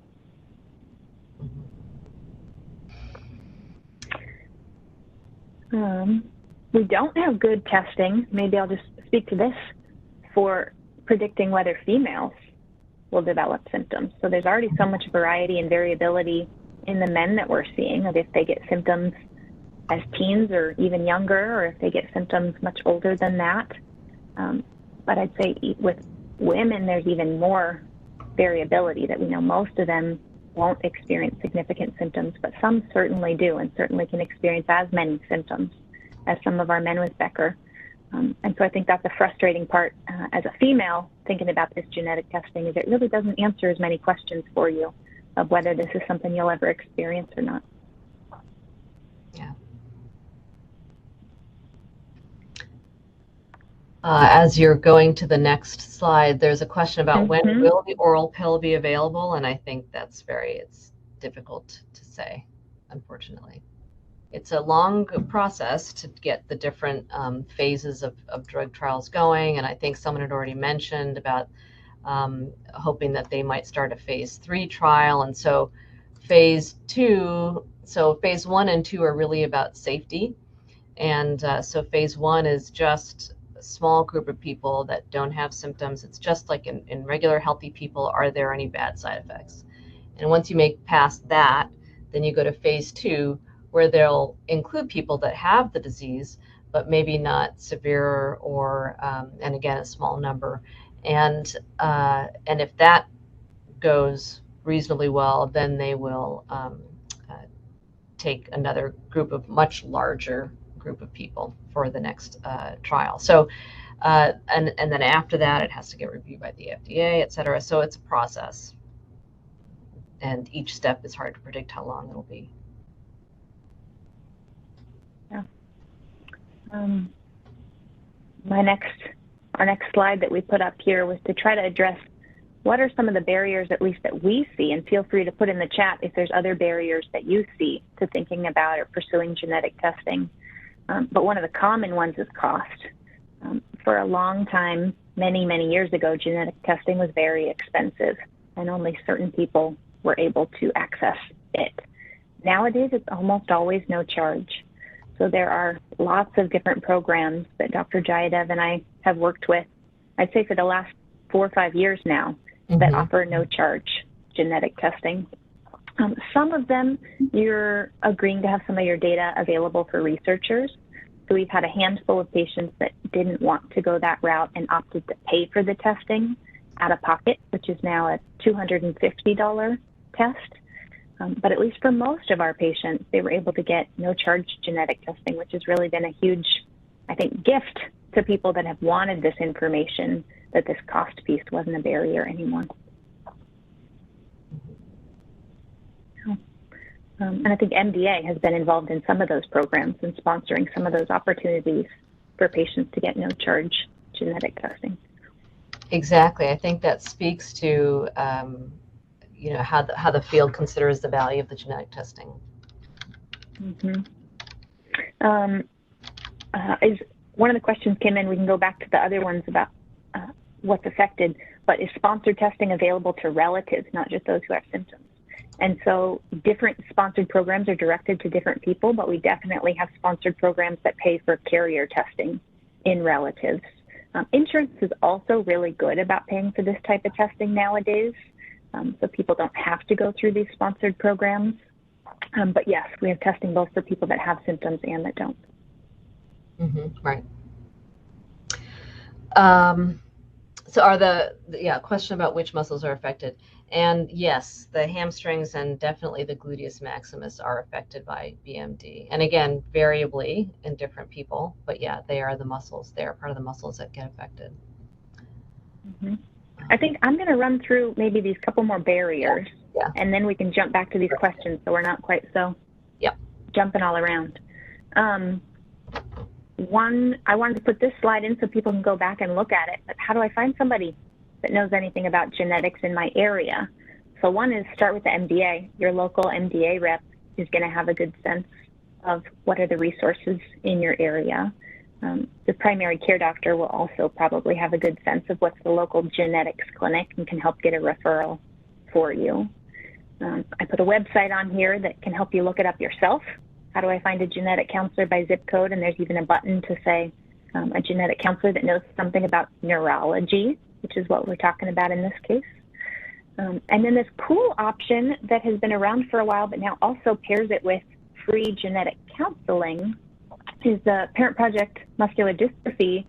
S3: We don't have good testing, maybe I'll just speak to this, for predicting whether females will develop symptoms. So there's already so much variety and variability in the men that we're seeing, of if they get symptoms as teens or even younger, or if they get symptoms much older than that. But I'd say with women, there's even more variability, that we know most of them won't experience significant symptoms, but some certainly do, and certainly can experience as many symptoms as some of our men with Becker. And so I think that's a frustrating part as a female thinking about this genetic testing, is it really doesn't answer as many questions for you of whether this is something you'll ever experience or not.
S2: Yeah. As you're going to the next slide, there's a question about when will the oral pill be available, and I think that's it's difficult to say, unfortunately. It's a long process to get the different phases of drug trials going, and I think someone had already mentioned about hoping that they might start a phase 3 trial, and so phase 2, so phase 1 and 2 are really about safety, and so phase 1 is just a small group of people that don't have symptoms. It's just like in regular healthy people, are there any bad side effects? And once you make past that, then you go to phase 2, where they'll include people that have the disease, but maybe not severe or, and again, a small number. And if that goes reasonably well, then they will take another much larger group of people for the next trial. So, and then after that, it has to get reviewed by the FDA, et cetera. So it's a process. And each step is hard to predict how long it'll be.
S3: Yeah. Our next slide that we put up here was to try to address what are some of the barriers, at least that we see, and feel free to put in the chat if there's other barriers that you see to thinking about or pursuing genetic testing. But one of the common ones is cost. For a long time, many, many years ago, genetic testing was very expensive, and only certain people were able to access it. Nowadays, it's almost always no charge. So there are lots of different programs that Dr. Jayadev and I have worked with, I'd say for the last 4 or 5 years now, that offer no charge genetic testing. Some of them, you're agreeing to have some of your data available for researchers. So we've had a handful of patients that didn't want to go that route and opted to pay for the testing out of pocket, which is now a $250 test. But at least for most of our patients, they were able to get no charge genetic testing, which has really been a huge, I think, gift to people that have wanted this information, that this cost piece wasn't a barrier anymore. And I think MDA has been involved in some of those programs and sponsoring some of those opportunities for patients to get no charge genetic testing.
S2: Exactly. I think that speaks to you know, how the field considers the value of the genetic testing.
S3: Is one of the questions came in, we can go back to the other ones about what's affected, but is sponsored testing available to relatives, not just those who have symptoms? And so different sponsored programs are directed to different people, but we definitely have sponsored programs that pay for carrier testing in relatives. Insurance is also really good about paying for this type of testing nowadays, so people don't have to go through these sponsored programs. But yes, we have testing both for people that have symptoms and that don't.
S2: Right. So are question about which muscles are affected. And yes, the hamstrings and definitely the gluteus maximus are affected by BMD. And again, variably in different people, but yeah, they are the muscles. They are part of the muscles that get affected.
S3: I think I'm going to run through maybe these couple more barriers, and then we can jump back to these questions so we're not quite so jumping all around. One, I wanted to put this slide in so people can go back and look at it. But how do I find somebody that knows anything about genetics in my area? So one is start with the MDA. Your local MDA rep is going to have a good sense of what are the resources in your area. The primary care doctor will also probably have a good sense of what's the local genetics clinic and can help get a referral for you. I put a website on here that can help you look it up yourself. How do I find a genetic counselor by zip code? And there's even a button to say a genetic counselor that knows something about neurology, which is what we're talking about in this case. And then this cool option that has been around for a while, but now also pairs it with free genetic counseling, is the Parent Project Muscular Dystrophy,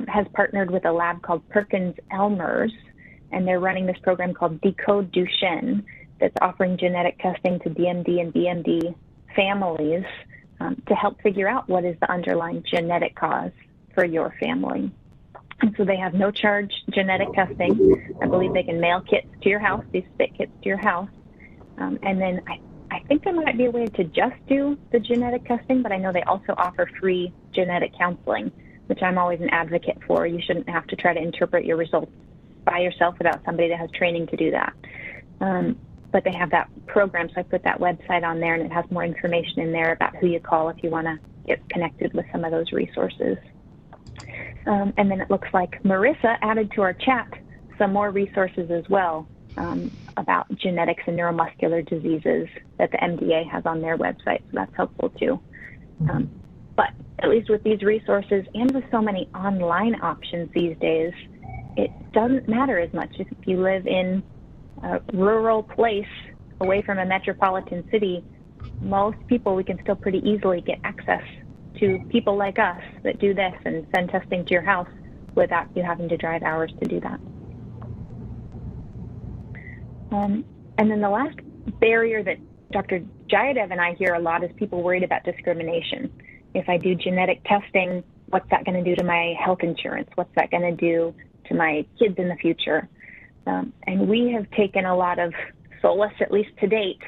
S3: has partnered with a lab called Perkins-Elmers, and they're running this program called Decode Duchenne that's offering genetic testing to DMD and BMD families to help figure out what is the underlying genetic cause for your family. And so they have no charge genetic testing. I believe they can mail kits to your house, these spit kits to your house. And then I think there might be a way to just do the genetic testing, but I know they also offer free genetic counseling, which I'm always an advocate for. You shouldn't have to try to interpret your results by yourself without somebody that has training to do that. But they have that program, so I put that website on there, and it has more information in there about who you call if you want to get connected with some of those resources. And then it looks like Marissa added to our chat some more resources as well about genetics and neuromuscular diseases that the MDA has on their website, so that's helpful too. But at least with these resources and with so many online options these days, it doesn't matter as much if you live in a rural place away from a metropolitan city. Most people, we can still pretty easily get access to people like us that do this and send testing to your house without you having to drive hours to do that. And then the last barrier that Dr. Jayadev and I hear a lot is people worried about discrimination. If I do genetic testing, what's that going to do to my health insurance? What's that going to do to my kids in the future? And we have taken a lot of solace, at least to date,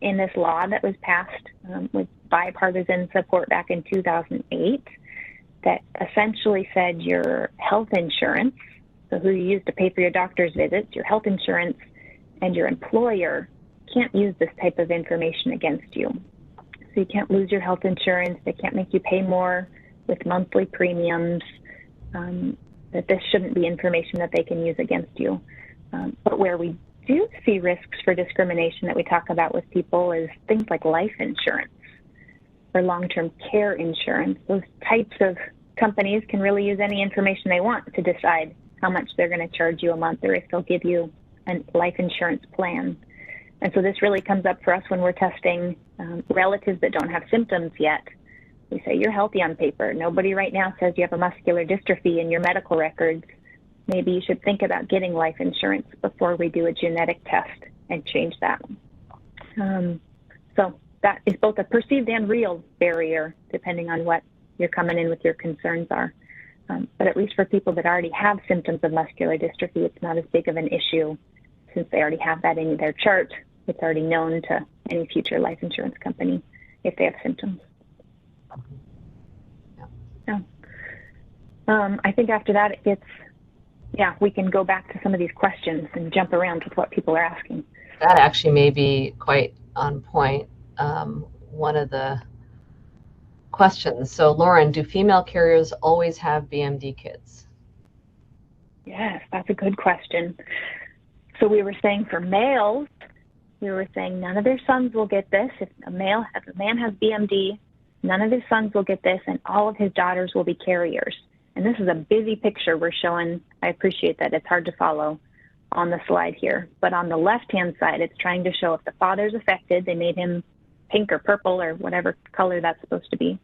S3: in this law that was passed with bipartisan support back in 2008 that essentially said your health insurance, so who you use to pay for your doctor's visits, your health insurance, and your employer can't use this type of information against you. So you can't lose your health insurance. They can't make you pay more with monthly premiums. That this shouldn't be information that they can use against you. But where we do see risks for discrimination that we talk about with people is things like life insurance or long-term care insurance. Those types of companies can really use any information they want to decide how much they're going to charge you a month or if they'll give you a life insurance plan. And so this really comes up for us when we're testing relatives that don't have symptoms yet. We say, you're healthy on paper. Nobody right now says you have a muscular dystrophy in your medical records. Maybe you should think about getting life insurance before we do a genetic test and change that. So that is both a perceived and real barrier, depending on what you're coming in with your concerns are. But at least for people that already have symptoms of muscular dystrophy, it's not as big of an issue since they already have that in their chart. It's already known to any future life insurance company if they have symptoms. So I think after that it gets, yeah, we can go back to some of these questions and jump around with what people are asking.
S2: That actually may be quite on point. One of the questions. So Lauren, do female carriers always have BMD kids?
S3: Yes, that's a good question. So we were saying for males, we were saying none of their sons will get this. If a man has BMD, none of his sons will get this, and all of his daughters will be carriers. And this is a busy picture we're showing. I appreciate that. It's hard to follow on the slide here. But on the left-hand side, it's trying to show if the father's affected, they made him pink or purple or whatever color that's supposed to be.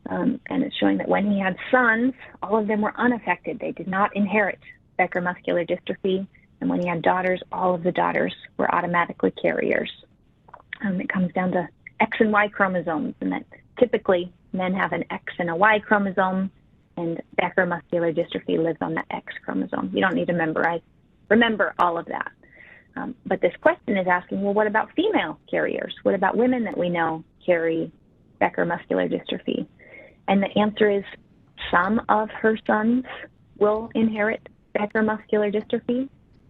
S3: And it's showing that when he had sons, all of them were unaffected. They did not inherit Becker muscular dystrophy. And when he had daughters, all of the daughters were automatically carriers. It comes down to X and Y chromosomes, and that typically men have an X and a Y chromosome, and Becker muscular dystrophy lives on the X chromosome. You don't need to remember all of that. But this question is asking, well, what about female carriers? What about women that we know carry Becker muscular dystrophy? And the answer is some of her sons will inherit Becker muscular dystrophy,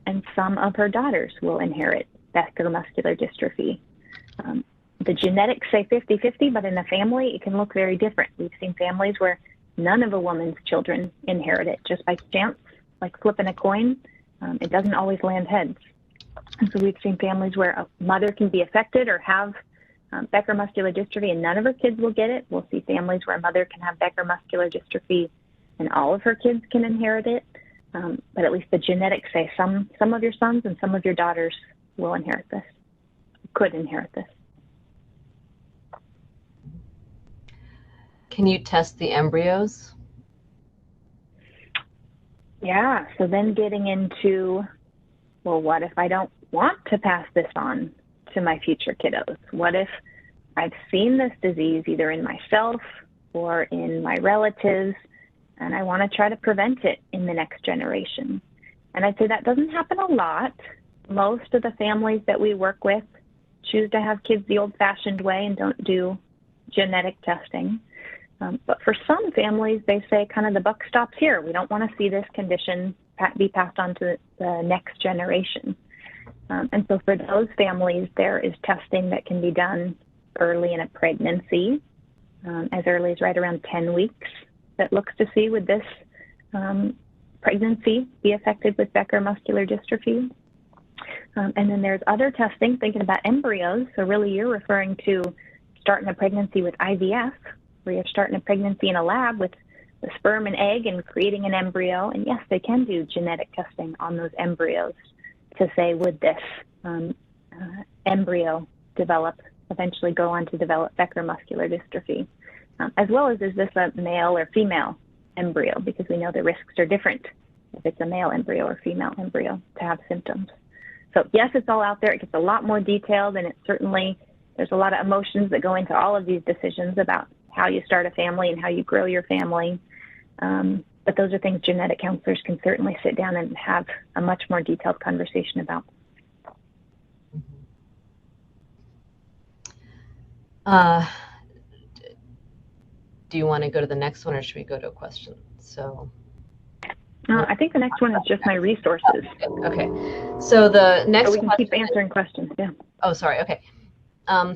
S3: and some of her daughters will inherit Becker muscular dystrophy. The genetics say 50-50, but in the family, it can look very different. We've seen families where none of a woman's children inherit it just by chance, like flipping a coin. It doesn't always land heads. And so we've seen families where a mother can be affected or have Becker muscular dystrophy and none of her kids will get it. We'll see families where a mother can have Becker muscular dystrophy and all of her kids can inherit it. But at least the genetics say some of your sons and some of your daughters will inherit this, could inherit this.
S2: Can you test the embryos?
S3: Yeah, so then getting into, well, what if I don't want to pass this on to my future kiddos? What if I've seen this disease either in myself or in my relatives, and I want to try to prevent it in the next generation? And I'd say that doesn't happen a lot. Most of the families that we work with choose to have kids the old-fashioned way and don't do genetic testing. But for some families, they say kind of the buck stops here. We don't want to see this condition be passed on to the next generation. And so for those families, there is testing that can be done early in a pregnancy, as early as right around 10 weeks, that looks to see would this pregnancy be affected with Becker muscular dystrophy. And then there's other testing, thinking about embryos. So really you're referring to starting a pregnancy with IVF, where you're starting a pregnancy in a lab with the sperm and egg and creating an embryo. And yes, they can do genetic testing on those embryos to say, would this embryo eventually go on to develop Becker muscular dystrophy, as well as is this a male or female embryo, because we know the risks are different if it's a male embryo or female embryo to have symptoms. So yes, it's all out there. It gets a lot more detailed, and there's a lot of emotions that go into all of these decisions about how you start a family and how you grow your family. But those are things genetic counselors can certainly sit down and have a much more detailed conversation about.
S2: Do you want to go to the next one, or should we go to a question? So
S3: I think the next one is just my resources.
S2: Okay. So the next
S3: so we can keep answering questions. Yeah.
S2: Oh, sorry. Okay.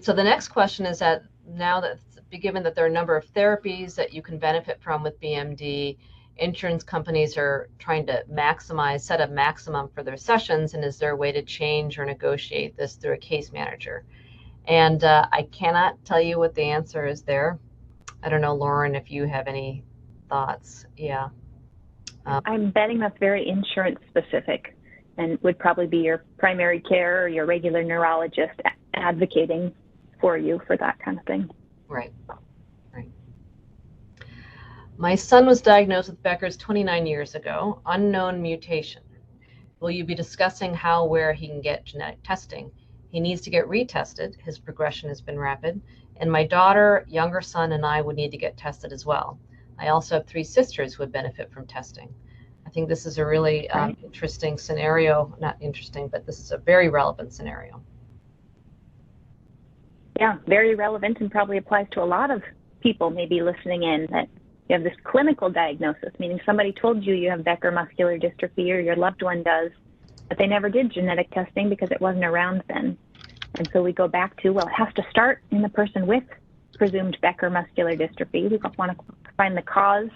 S2: So the next question is that now that, given that there are a number of therapies that you can benefit from with BMD, insurance companies are trying to set a maximum for their sessions, and is there a way to change or negotiate this through a case manager? And I cannot tell you what the answer is there. I don't know, Lauren, if you have any thoughts. Yeah.
S3: I'm betting that's very insurance specific and would probably be your primary care or your regular neurologist advocating for you for that kind of thing.
S2: Right. My son was diagnosed with Becker's 29 years ago, unknown mutation. Will you be discussing how, where he can get genetic testing? He needs to get retested. His progression has been rapid. And my daughter, younger son, and I would need to get tested as well. I also have 3 sisters who would benefit from testing. I think this is a really interesting scenario. Not interesting, but this is a very relevant scenario.
S3: Yeah, very relevant, and probably applies to a lot of people maybe listening in, that you have this clinical diagnosis, meaning somebody told you have Becker muscular dystrophy or your loved one does, but they never did genetic testing because it wasn't around then. And so we go back to, well, it has to start in the person with presumed Becker muscular dystrophy. We want to find the cause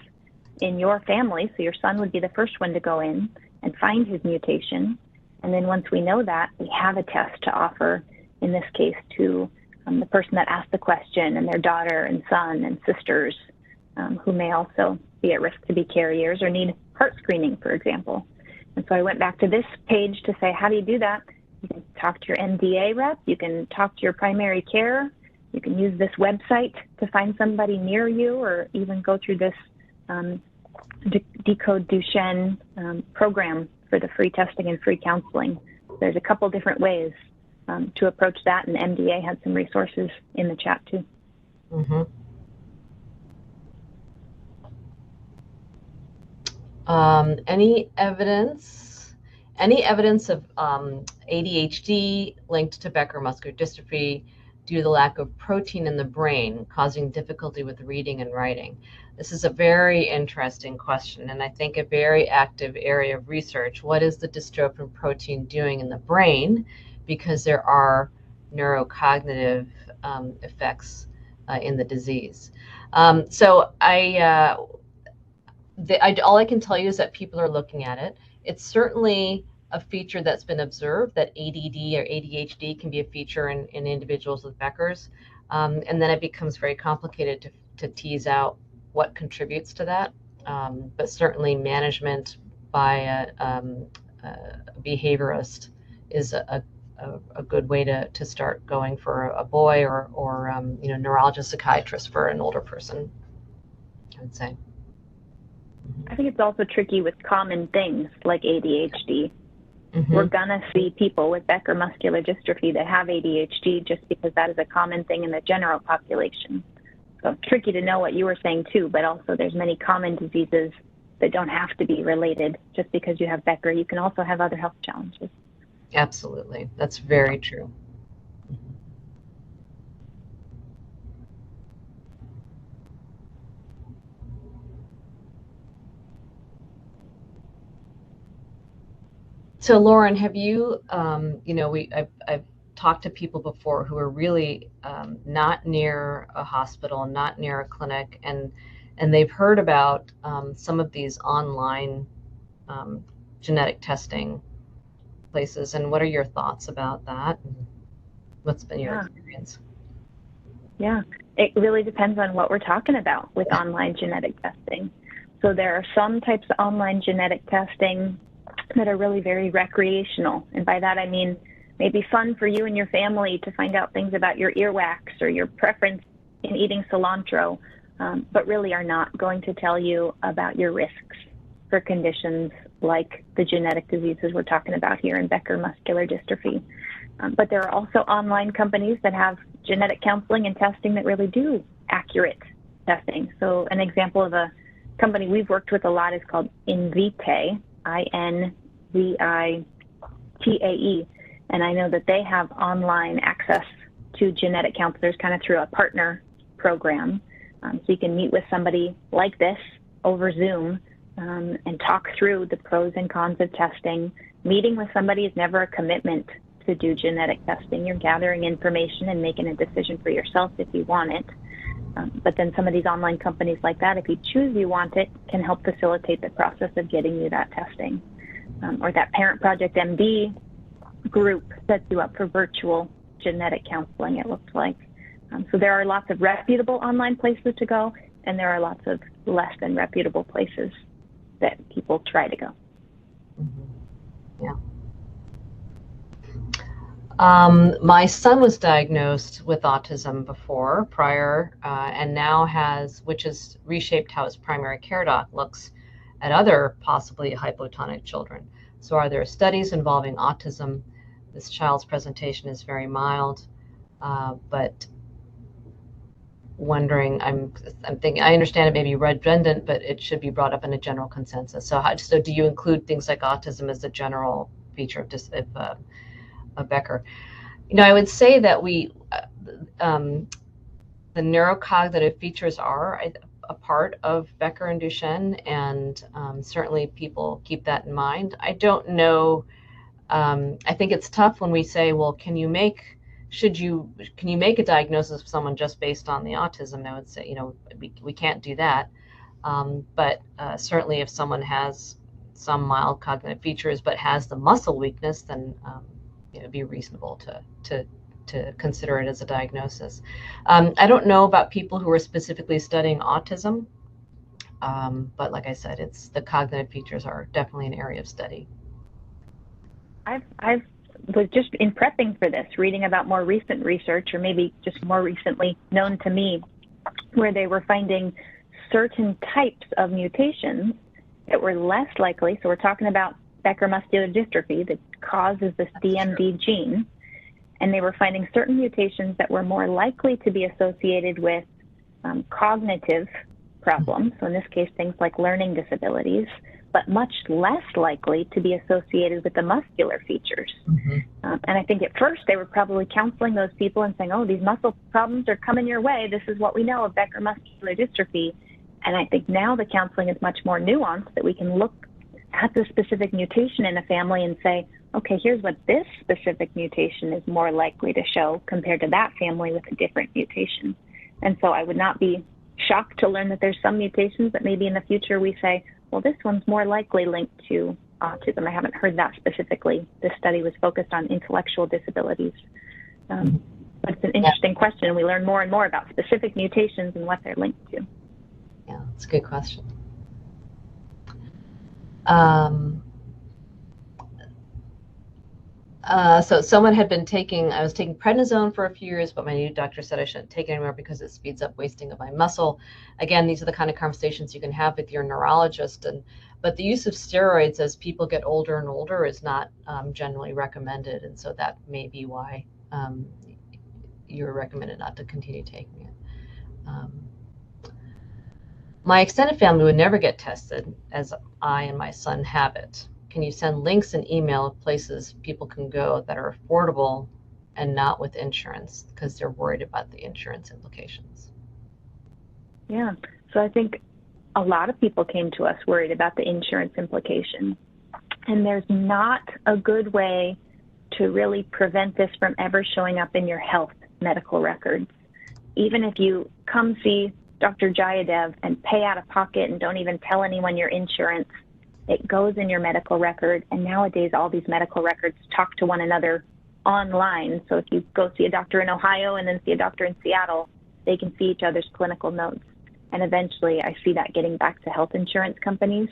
S3: in your family. So your son would be the first one to go in and find his mutation. And then once we know that, we have a test to offer, in this case, to the person that asked the question and their daughter and son and sisters who may also be at risk to be carriers or need heart screening, for example. And so I went back to this page to say, how do you do that? You can talk to your MDA rep, you can talk to your primary care, you can use this website to find somebody near you, or even go through this Decode Duchenne program for the free testing and free counseling. There's a couple different ways to approach that, and MDA had some resources in the chat too.
S2: Mm-hmm. Any evidence of ADHD linked to Becker muscular dystrophy due to the lack of protein in the brain causing difficulty with reading and writing? This is a very interesting question, and I think a very active area of research. What is the dystrophin protein doing in the brain? Because there are neurocognitive effects in the disease. So all I can tell you is that people are looking at it. It's certainly a feature that's been observed, that ADD or ADHD can be a feature in individuals with Becker's. And then it becomes very complicated to tease out what contributes to that. But certainly management by a behaviorist is a good way to start going for a boy, or neurologist, psychiatrist for an older person, I would say.
S3: I think it's also tricky with common things like ADHD.
S2: Mm-hmm.
S3: We're gonna see people with Becker muscular dystrophy that have ADHD just because that is a common thing in the general population. So tricky to know what you were saying too, but also there's many common diseases that don't have to be related. Just because you have Becker, you can also have other health challenges.
S2: Absolutely, that's very true. So Lauren, have you, you know, I've talked to people before who are really not near a hospital, not near a clinic, and they've heard about some of these online genetic testing places. And what are your thoughts about that? What's been your experience?
S3: Yeah, it really depends on what we're talking about with online genetic testing. So there are some types of online genetic testing that are really very recreational. And by that, I mean maybe fun for you and your family to find out things about your earwax or your preference in eating cilantro, but really are not going to tell you about your risks for conditions like the genetic diseases we're talking about here in Becker muscular dystrophy. But there are also online companies that have genetic counseling and testing that really do accurate testing. So an example of a company we've worked with a lot is called Invitae, INVITAE. And I know that they have online access to genetic counselors kind of through a partner program. So you can meet with somebody like this over Zoom and talk through the pros and cons of testing. Meeting with somebody is never a commitment to do genetic testing. You're gathering information and making a decision for yourself if you want it. But then some of these online companies like that, if you choose you want it, can help facilitate the process of getting you that testing. Or that Parent Project MD group sets you up for virtual genetic counseling, it looks like. So there are lots of reputable online places to go, and there are lots of less than reputable places that people try to go.
S2: Mm-hmm. Yeah. My son was diagnosed with autism prior, and now has, which has reshaped how his primary care doc looks at other possibly hypotonic children. So are there studies involving autism? This child's presentation is very mild, but wondering, I'm thinking, I understand it may be redundant, but it should be brought up in a general consensus. So so do you include things like autism as a general feature of Becker? You know, I would say that the neurocognitive features are a part of Becker and Duchenne, and certainly people keep that in mind. I don't know. I think it's tough when we say, well, can you make a diagnosis of someone just based on the autism? I would say, you know, we can't do that. But certainly if someone has some mild cognitive features but has the muscle weakness, then it'd be reasonable to consider it as a diagnosis. I don't know about people who are specifically studying autism, but like I said, the cognitive features are definitely an area of study.
S3: I was just in prepping for this, reading about more recent research, or maybe just more recently known to me, where they were finding certain types of mutations that were less likely. So we're talking about Becker muscular dystrophy that causes this BMD gene. And they were finding certain mutations that were more likely to be associated with cognitive problems. So in this case, things like learning disabilities, but much less likely to be associated with the muscular features. Mm-hmm. And I think at first they were probably counseling those people and saying, oh, these muscle problems are coming your way. This is what we know of Becker muscular dystrophy. And I think now the counseling is much more nuanced, that we can look at the specific mutation in a family and say, okay, here's what this specific mutation is more likely to show compared to that family with a different mutation. And so I would not be shocked to learn that there's some mutations that maybe in the future we say, well, this one's more likely linked to autism. I haven't heard that specifically. This study was focused on intellectual disabilities. But it's an interesting question. We learn more and more about specific mutations and what they're linked to.
S2: Yeah, that's a good question. So someone had been I was taking prednisone for a few years, but my new doctor said I shouldn't take it anymore because it speeds up wasting of my muscle. Again, these are the kind of conversations you can have with your neurologist. But the use of steroids as people get older and older is not generally recommended. And so that may be why you're recommended not to continue taking it. My extended family would never get tested as I and my son have it. Can you send links and email of places people can go that are affordable and not with insurance because they're worried about the insurance implications?
S3: Yeah, so I think a lot of people came to us worried about the insurance implications. And there's not a good way to really prevent this from ever showing up in your health medical records. Even if you come see Dr. Jayadev and pay out of pocket and don't even tell anyone your insurance, it goes in your medical record. And nowadays, all these medical records talk to one another online. So if you go see a doctor in Ohio and then see a doctor in Seattle, they can see each other's clinical notes. And eventually, I see that getting back to health insurance companies.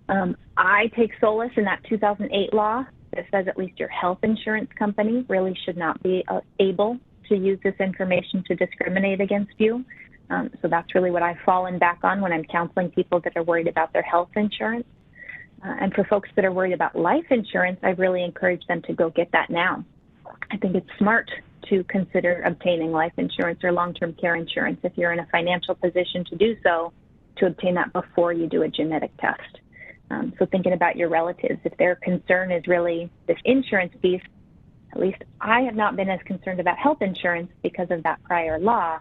S3: I take solace in that 2008 law that says at least your health insurance company really should not be able to use this information to discriminate against you. So that's really what I've fallen back on when I'm counseling people that are worried about their health insurance. And for folks that are worried about life insurance, I really encourage them to go get that now. I think it's smart to consider obtaining life insurance or long-term care insurance if you're in a financial position to do so, to obtain that before you do a genetic test. So thinking about your relatives, if their concern is really this insurance piece, at least I have not been as concerned about health insurance because of that prior law,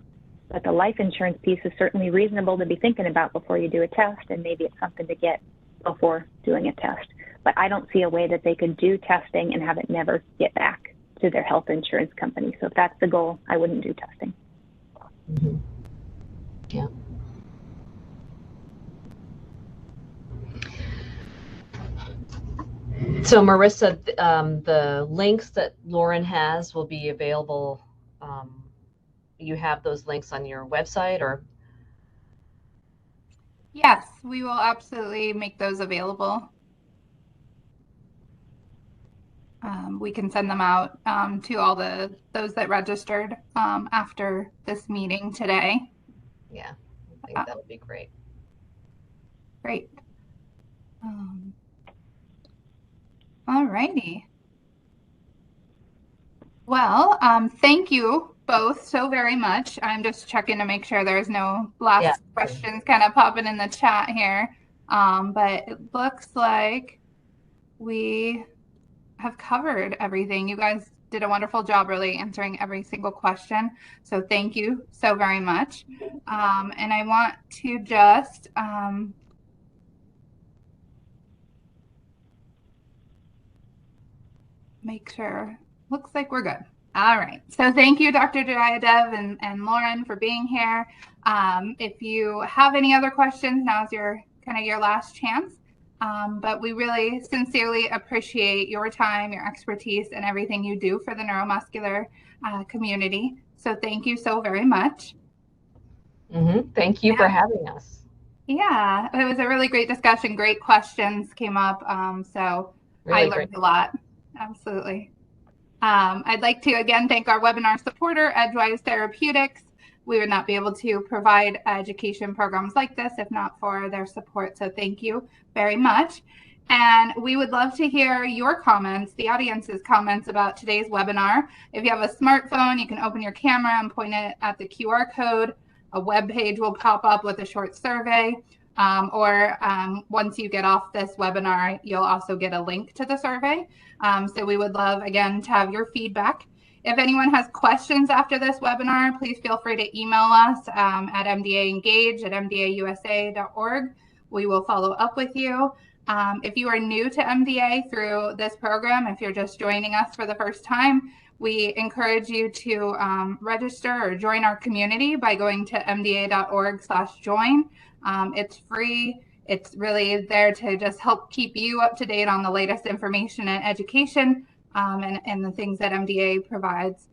S3: but the life insurance piece is certainly reasonable to be thinking about before you do a test, and maybe it's something to get before doing a test. But I don't see a way that they could do testing and have it never get back to their health insurance company. So if that's the goal, I wouldn't do testing.
S2: Mm-hmm. Yeah. So Marissa, the links that Lauren has will be available. You have those links on your website, or?
S1: Yes, we will absolutely make those available. We can send them out to all those that registered after this meeting today.
S2: Yeah, I think that would be great.
S1: Great. All righty. Well, thank you both so very much. I'm just checking to make sure there's no last questions kind of popping in the chat here. But it looks like we have covered everything. You guys did a wonderful job really answering every single question. So thank you so very much. And I want to just make sure. Looks like we're good. All right. So thank you, Dr. Jayadev and Lauren, for being here. If you have any other questions, now's your last chance. But we really sincerely appreciate your time, your expertise, and everything you do for the neuromuscular community. So thank you so very much.
S2: Mm-hmm. Thank you for having us.
S1: Yeah, it was a really great discussion. Great questions came up. So really I learned a lot. Absolutely. I'd like to again thank our webinar supporter, Edgewise Therapeutics. We would not be able to provide education programs like this if not for their support. So thank you very much. And we would love to hear your comments, the audience's comments about today's webinar. If you have a smartphone, you can open your camera and point it at the QR code. A web page will pop up with a short survey. Or once you get off this webinar, you'll also get a link to the survey. So we would love, again, to have your feedback. If anyone has questions after this webinar, please feel free to email us at mdaengage@mdausa.org. We will follow up with you. If you are new to MDA through this program, if you're just joining us for the first time, we encourage you to register or join our community by going to mda.org/join. It's free. It's really there to just help keep you up to date on the latest information and education and the things that MDA provides.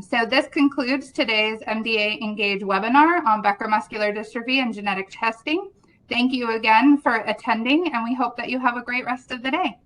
S1: So this concludes today's MDA Engage webinar on Becker muscular dystrophy and genetic testing. Thank you again for attending, and we hope that you have a great rest of the day.